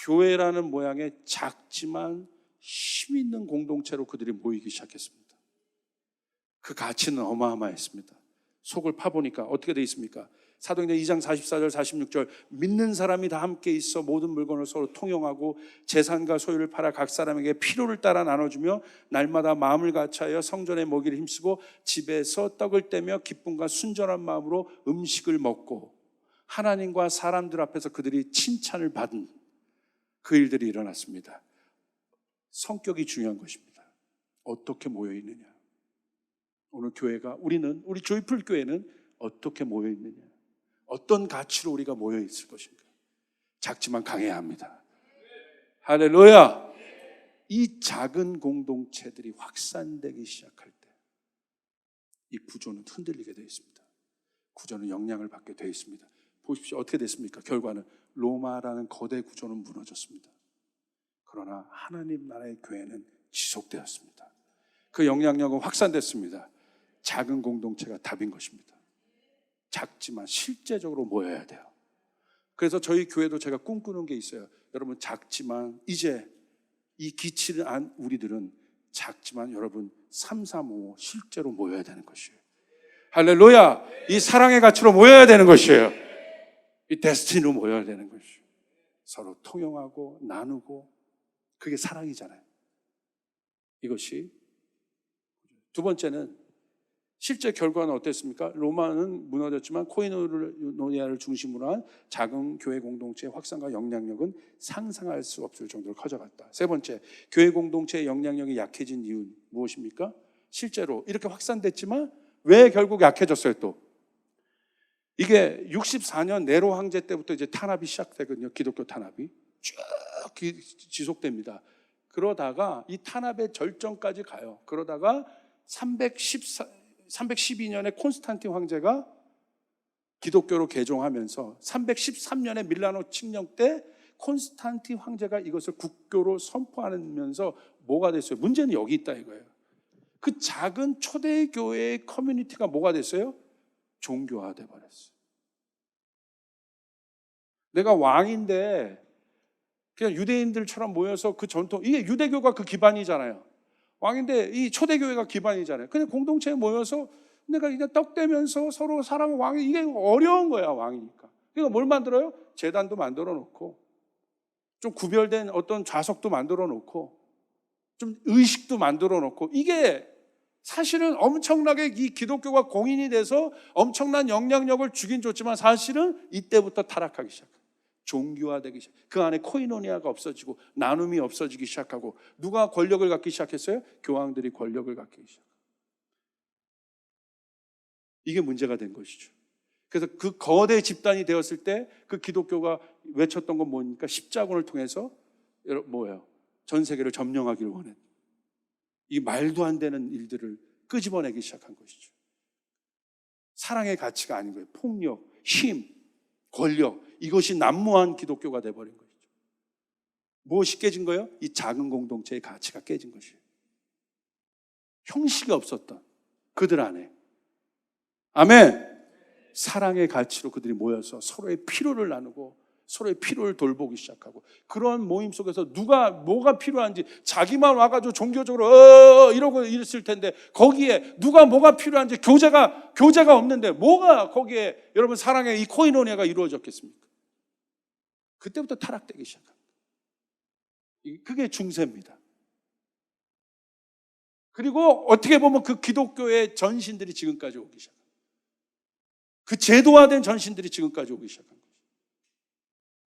교회라는 모양의 작지만 힘 있는 공동체로 그들이 모이기 시작했습니다. 그 가치는 어마어마했습니다. 속을 파보니까 어떻게 되어 있습니까? 사도행전 2장 44절 46절 믿는 사람이 다 함께 있어 모든 물건을 서로 통용하고 재산과 소유를 팔아 각 사람에게 필요를 따라 나눠주며 날마다 마음을 같이하여 성전에 먹이를 힘쓰고 집에서 떡을 떼며 기쁨과 순전한 마음으로 음식을 먹고 하나님과 사람들 앞에서 그들이 칭찬을 받은 그 일들이 일어났습니다. 성격이 중요한 것입니다. 어떻게 모여있느냐. 오늘 교회가 우리 조이풀 교회는 어떻게 모여있느냐. 어떤 가치로 우리가 모여있을 것인가. 작지만 강해야 합니다. 할렐루야. 이 작은 공동체들이 확산되기 시작할 때 이 구조는 흔들리게 되어 있습니다. 구조는 영향을 받게 되어 있습니다. 보십시오. 어떻게 됐습니까? 결과는 로마라는 거대 구조는 무너졌습니다. 그러나 하나님 나라의 교회는 지속되었습니다. 그 영향력은 확산됐습니다. 작은 공동체가 답인 것입니다. 작지만 실제적으로 모여야 돼요. 그래서 저희 교회도 제가 꿈꾸는 게 있어요. 여러분 작지만 이제 이 기치를 안 우리들은 작지만 여러분 335 실제로 모여야 되는 것이에요. 할렐루야. 이 사랑의 가치로 모여야 되는 것이에요. 이 데스티니로 모여야 되는 것이에요. 서로 통용하고 나누고 그게 사랑이잖아요. 이것이 두 번째는 실제 결과는 어땠습니까? 로마는 무너졌지만 코이노니아를 중심으로 한 작은 교회 공동체의 확산과 영향력은 상상할 수 없을 정도로 커져갔다. 세 번째, 교회 공동체의 영향력이 약해진 이유는 무엇입니까? 실제로 이렇게 확산됐지만 왜 결국 약해졌어요 또? 이게 64년 네로 황제 때부터 이제 탄압이 시작되거든요. 기독교 탄압이 쭉 지속됩니다. 그러다가 이 탄압의 절정까지 가요. 그러다가 312년에 콘스탄틴 황제가 기독교로 개종하면서 313년에 밀라노 칙령 때 콘스탄틴 황제가 이것을 국교로 선포하면서 뭐가 됐어요? 문제는 여기 있다 이거예요. 그 작은 초대교회의 커뮤니티가 뭐가 됐어요? 종교화돼 버렸어요. 내가 왕인데 그냥 유대인들처럼 모여서 그 전통, 이게 유대교가 그 기반이잖아요. 왕인데 이 초대교회가 기반이잖아요. 그냥 공동체에 모여서 내가 그냥 떡대면서 서로 사랑하는 왕이, 이게 어려운 거야 왕이니까. 그러니까 뭘 만들어요? 제단도 만들어 놓고 좀 구별된 어떤 좌석도 만들어 놓고 좀 의식도 만들어 놓고, 이게 사실은 엄청나게 이 기독교가 공인이 돼서 엄청난 영향력을 주긴 줬지만 사실은 이때부터 타락하기 시작해요. 종교화되기 시작. 그 안에 코이노니아가 없어지고 나눔이 없어지기 시작하고, 누가 권력을 갖기 시작했어요? 교황들이 권력을 갖기 시작. 이게 문제가 된 것이죠. 그래서 그 거대 집단이 되었을 때 그 기독교가 외쳤던 건 뭡니까? 십자군을 통해서 뭐예요? 전 세계를 점령하기를 원했다. 이 말도 안 되는 일들을 끄집어내기 시작한 것이죠. 사랑의 가치가 아닌 거예요. 폭력, 힘, 권력, 이것이 난무한 기독교가 돼버린 것이죠. 무엇이 깨진 거예요? 이 작은 공동체의 가치가 깨진 것이에요. 형식이 없었던, 그들 안에. 아멘. 사랑의 가치로 그들이 모여서 서로의 필요를 나누고 서로의 필요를 돌보기 시작하고, 그런 모임 속에서 누가 뭐가 필요한지, 자기만 와가지고 종교적으로 이러고 있을 텐데 거기에 누가 뭐가 필요한지 교제가 없는데 뭐가 거기에 여러분 사랑의 이 코이노니아가 이루어졌겠습니까? 그때부터 타락되기 시작합니다. 그게 중세입니다. 그리고 어떻게 보면 그 기독교의 전신들이 지금까지 오기 시작합니다. 그 제도화된 전신들이 지금까지 오기 시작합니다.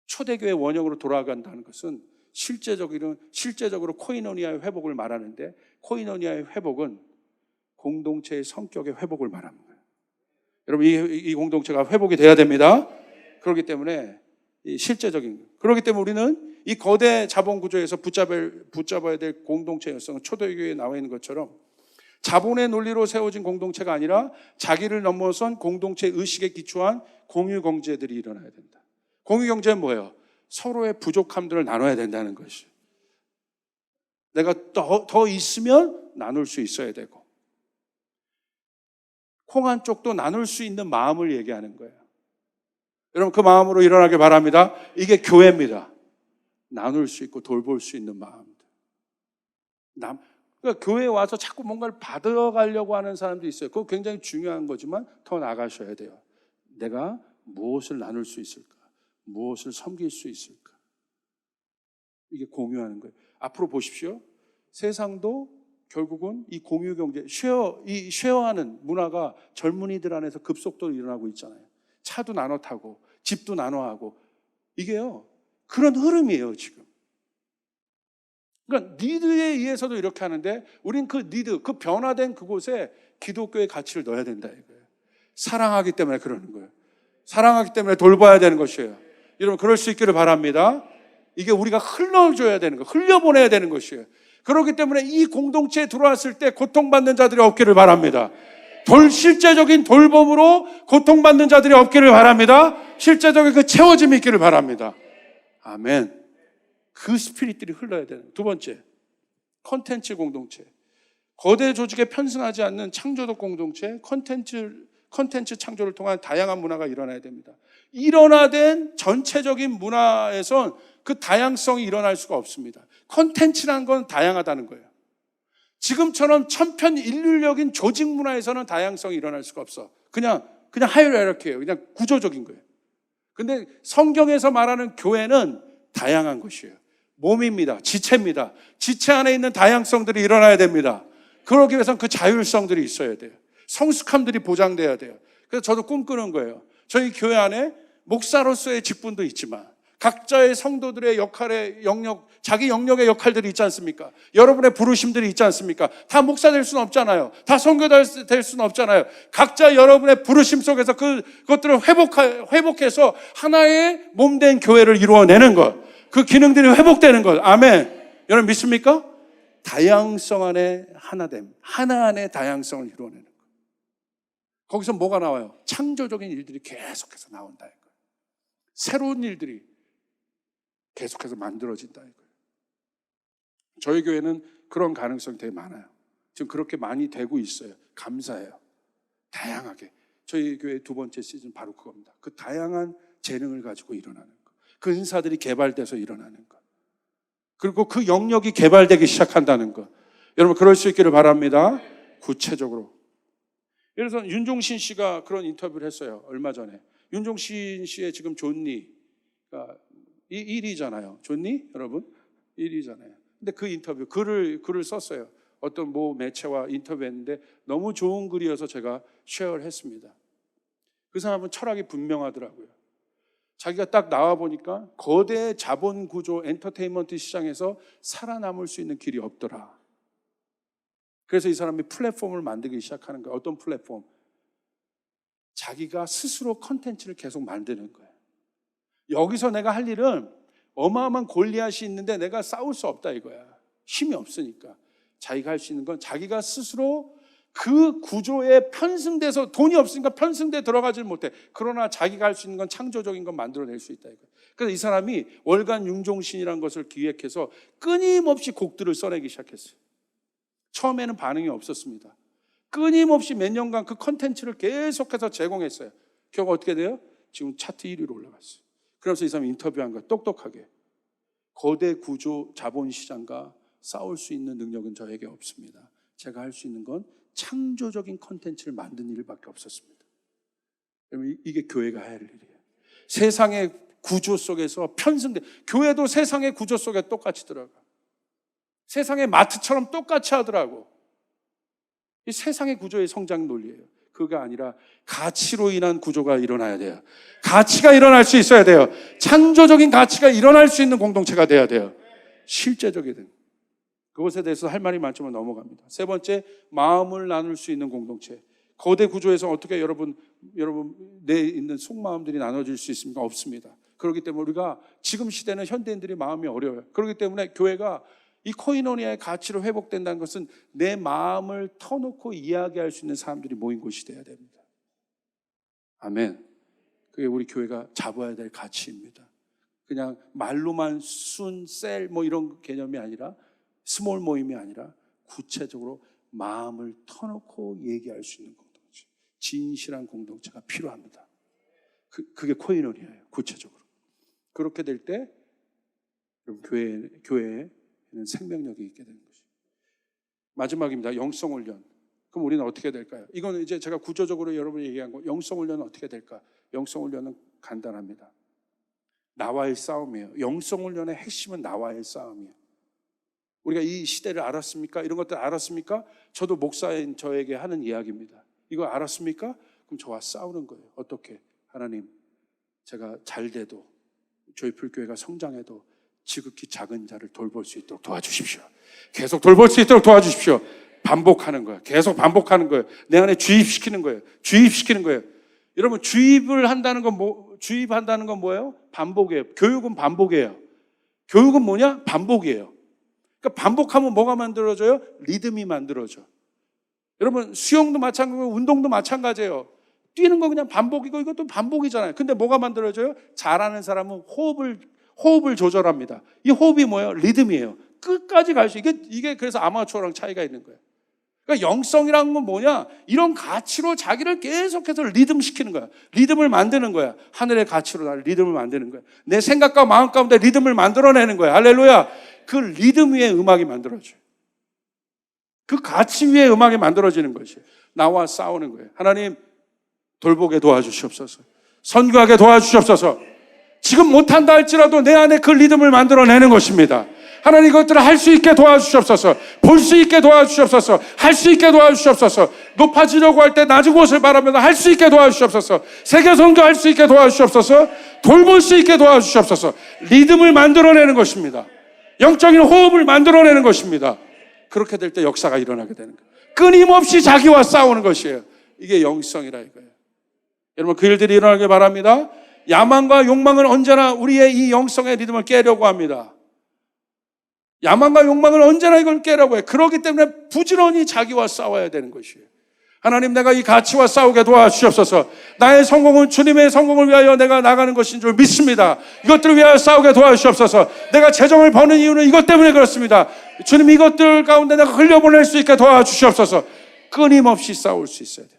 초대교회 원형으로 돌아간다는 것은 실제적으로 코이노니아의 회복을 말하는데, 코이노니아의 회복은 공동체의 성격의 회복을 말하는 거예요. 여러분, 이 공동체가 회복이 돼야 됩니다. 그렇기 때문에 그렇기 때문에 우리는 이 거대 자본 구조에서 붙잡아야 될 공동체의 여성은 초대교회에 나와 있는 것처럼 자본의 논리로 세워진 공동체가 아니라 자기를 넘어선 공동체 의식에 기초한 공유 경제들이 일어나야 된다. 공유 경제는 뭐예요? 서로의 부족함들을 나눠야 된다는 것이. 내가 더 있으면 나눌 수 있어야 되고, 콩 한 쪽도 나눌 수 있는 마음을 얘기하는 거예요. 여러분, 그 마음으로 일어나길 바랍니다. 이게 교회입니다. 나눌 수 있고 돌볼 수 있는 마음들. 그러니까 교회에 와서 자꾸 뭔가를 받아가려고 하는 사람도 있어요. 그거 굉장히 중요한 거지만 더 나가셔야 돼요. 내가 무엇을 나눌 수 있을까? 무엇을 섬길 수 있을까? 이게 공유하는 거예요. 앞으로 보십시오. 세상도 결국은 이 공유 경제, 쉐어하는 문화가 젊은이들 안에서 급속도로 일어나고 있잖아요. 차도 나눠 타고 집도 나눠 하고, 이게요 그런 흐름이에요 지금. 그러니까 니드에 의해서도 이렇게 하는데, 우린 그 니드, 그 변화된 그곳에 기독교의 가치를 넣어야 된다 이거예요. 사랑하기 때문에 그러는 거예요. 사랑하기 때문에 돌봐야 되는 것이에요. 여러분, 그럴 수 있기를 바랍니다. 이게 우리가 흘러줘야 되는 거예요. 흘려보내야 되는 것이에요. 그렇기 때문에 이 공동체에 들어왔을 때 고통받는 자들이 없기를 바랍니다. 실제적인 돌봄으로 고통받는 자들이 없기를 바랍니다. 실제적인 그 채워짐이 있기를 바랍니다. 아멘. 그 스피릿들이 흘러야 되는. 두 번째, 컨텐츠 공동체. 거대 조직에 편승하지 않는 창조적 공동체, 컨텐츠 창조를 통한 다양한 문화가 일어나야 됩니다. 일어나된 전체적인 문화에선 그 다양성이 일어날 수가 없습니다. 컨텐츠라는 건 다양하다는 거예요. 지금처럼 천편일률적인 조직 문화에서는 다양성이 일어날 수가 없어. 그냥 하이라르키예요. 그냥 구조적인 거예요. 근데 성경에서 말하는 교회는 다양한 것이에요. 몸입니다. 지체입니다. 지체 안에 있는 다양성들이 일어나야 됩니다. 그러기 위해서는 그 자율성들이 있어야 돼요. 성숙함들이 보장돼야 돼요. 그래서 저도 꿈꾸는 거예요. 저희 교회 안에 목사로서의 직분도 있지만 각자의 성도들의 자기 영역의 역할들이 있지 않습니까? 여러분의 부르심들이 있지 않습니까? 다 목사 될 수는 없잖아요. 다 선교사 될 수는 없잖아요. 각자 여러분의 부르심 속에서 그것들을 회복해서 하나의 몸된 교회를 이루어내는 것, 그 기능들이 회복되는 것. 아멘. 여러분 믿습니까? 다양성 안에 하나됨, 하나 안에 다양성을 이루어내는 것. 거기서 뭐가 나와요? 창조적인 일들이 계속해서 나온다 이거예요. 새로운 일들이 계속해서 만들어진다 이거예요. 저희 교회는 그런 가능성이 되게 많아요. 지금 그렇게 많이 되고 있어요. 감사해요. 다양하게. 저희 교회 두 번째 시즌 바로 그겁니다. 그 다양한 재능을 가지고 일어나는 것, 그 은사들이 개발돼서 일어나는 것, 그리고 그 영역이 개발되기 시작한다는 것. 여러분 그럴 수 있기를 바랍니다. 구체적으로. 예를 들어서 윤종신 씨가 그런 인터뷰를 했어요. 얼마 전에. 윤종신 씨의 지금 존니가 1위잖아요. 존니? 여러분? 1위잖아요. 근데 그 인터뷰, 글을 썼어요. 어떤 모 매체와 인터뷰했는데 너무 좋은 글이어서 제가 쉐어를 했습니다. 그 사람은 철학이 분명하더라고요. 자기가 딱 나와보니까 거대 자본 구조 엔터테인먼트 시장에서 살아남을 수 있는 길이 없더라. 그래서 이 사람이 플랫폼을 만들기 시작하는 거예요. 어떤 플랫폼? 자기가 스스로 컨텐츠를 계속 만드는 거예요. 여기서 내가 할 일은 어마어마한 골리앗이 있는데 내가 싸울 수 없다 이거야. 힘이 없으니까. 자기가 할 수 있는 건 자기가 스스로 그 구조에 편승돼서, 돈이 없으니까 편승돼 들어가질 못해. 그러나 자기가 할 수 있는 건 창조적인 건 만들어낼 수 있다 이거야. 그래서 이 사람이 월간 융종신이라는 것을 기획해서 끊임없이 곡들을 써내기 시작했어요. 처음에는 반응이 없었습니다. 끊임없이 몇 년간 그 컨텐츠를 계속해서 제공했어요. 결국 어떻게 돼요? 지금 차트 1위로 올라갔어요. 그래서 이 사람이 인터뷰한 거야. 똑똑하게. 거대 구조 자본시장과 싸울 수 있는 능력은 저에게 없습니다. 제가 할 수 있는 건 창조적인 컨텐츠를 만드는 일밖에 없었습니다. 여러분, 이게 교회가 해야 할 일이에요. 세상의 구조 속에서 편승돼. 교회도 세상의 구조 속에 똑같이 들어가. 세상의 마트처럼 똑같이 하더라고. 이 세상의 구조의 성장 논리예요. 그가 아니라 가치로 인한 구조가 일어나야 돼요. 가치가 일어날 수 있어야 돼요. 창조적인 가치가 일어날 수 있는 공동체가 돼야 돼요. 실제적이든. 그것에 대해서 할 말이 많지만 넘어갑니다. 세 번째, 마음을 나눌 수 있는 공동체. 거대 구조에서 어떻게 여러분 내 있는 속마음들이 나눠질 수 있습니까? 없습니다. 그렇기 때문에 우리가 지금 시대는 현대인들이 마음이 어려워요. 그렇기 때문에 교회가 이 코이노니아의 가치로 회복된다는 것은 내 마음을 터놓고 이야기할 수 있는 사람들이 모인 곳이 돼야 됩니다. 아멘. 그게 우리 교회가 잡아야 될 가치입니다. 그냥 말로만 셀 이런 개념이 아니라 스몰 모임이 아니라 구체적으로 마음을 터놓고 얘기할 수 있는 공동체, 진실한 공동체가 필요합니다. 그게 코이노니아예요. 구체적으로. 그렇게 될 때 교회에는 생명력이 있게 되는 것이죠. 마지막입니다. 영성훈련. 그럼 우리는 어떻게 될까요? 이거는 이제 제가 구조적으로 여러분이 얘기한 거, 영성훈련은 어떻게 될까? 영성훈련은 간단합니다. 나와의 싸움이에요. 영성훈련의 핵심은 나와의 싸움이에요. 우리가 이 시대를 알았습니까? 이런 것들 알았습니까? 저도 목사인 저에게 하는 이야기입니다. 이거 알았습니까? 그럼 저와 싸우는 거예요. 어떻게? 하나님, 제가 잘 돼도 조이풀교회가 성장해도 지극히 작은 자를 돌볼 수 있도록 도와주십시오. 계속 돌볼 수 있도록 도와주십시오. 반복하는 거예요. 계속 반복하는 거예요. 내 안에 주입시키는 거예요. 주입시키는 거예요. 여러분, 주입한다는 건 뭐예요? 반복이에요. 교육은 반복이에요. 교육은 뭐냐? 반복이에요. 그러니까 반복하면 뭐가 만들어져요? 리듬이 만들어져. 여러분, 수영도 마찬가지고 운동도 마찬가지예요. 뛰는 건 그냥 반복이고 이것도 반복이잖아요. 근데 뭐가 만들어져요? 잘하는 사람은 호흡을 조절합니다. 이 호흡이 뭐예요? 리듬이에요. 끝까지 갈 수 있게. 이게 그래서 아마추어랑 차이가 있는 거예요. 그러니까 영성이라는 건 뭐냐? 이런 가치로 자기를 계속해서 리듬시키는 거야. 리듬을 만드는 거야. 하늘의 가치로 나를 리듬을 만드는 거야. 내 생각과 마음 가운데 리듬을 만들어내는 거야. 할렐루야. 그 리듬 위에 음악이 만들어져요. 그 가치 위에 음악이 만들어지는 것이에요. 나와 싸우는 거예요. 하나님, 돌보게 도와주시옵소서. 선교하게 도와주시옵소서. 지금 못한다 할지라도 내 안에 그 리듬을 만들어내는 것입니다. 하나님, 이것들을 할 수 있게 도와주시옵소서. 볼 수 있게 도와주시옵소서. 할 수 있게 도와주시옵소서. 높아지려고 할 때 낮은 곳을 바라면서 할 수 있게 도와주시옵소서. 세계 선교할 수 있게 도와주시옵소서. 돌볼 수 있게 도와주시옵소서. 리듬을 만들어내는 것입니다. 영적인 호흡을 만들어내는 것입니다. 그렇게 될 때 역사가 일어나게 되는 거예요. 끊임없이 자기와 싸우는 것이에요. 이게 영성이라 이거예요. 여러분, 그 일들이 일어나길 바랍니다. 야망과 욕망은 언제나 우리의 이 영성의 리듬을 깨려고 합니다. 야망과 욕망은 언제나 이걸 깨려고 해요. 그렇기 때문에 부지런히 자기와 싸워야 되는 것이에요. 하나님, 내가 이 가치와 싸우게 도와주시옵소서. 나의 성공은 주님의 성공을 위하여 내가 나가는 것인 줄 믿습니다. 이것들을 위하여 싸우게 도와주시옵소서. 내가 재정을 버는 이유는 이것 때문에 그렇습니다. 주님, 이것들 가운데 내가 흘려보낼 수 있게 도와주시옵소서. 끊임없이 싸울 수 있어야 돼요.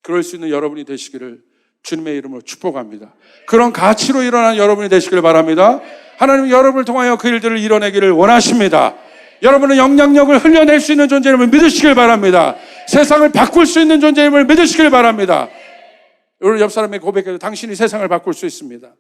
그럴 수 있는 여러분이 되시기를 주님의 이름으로 축복합니다. 그런 가치로 일어난 여러분이 되시길 바랍니다. 하나님, 여러분을 통하여 그 일들을 이뤄내기를 원하십니다. 여러분은 영향력을 흘려낼 수 있는 존재임을 믿으시길 바랍니다. 세상을 바꿀 수 있는 존재임을 믿으시길 바랍니다. 오늘 옆 사람에게 고백해도 당신이 세상을 바꿀 수 있습니다.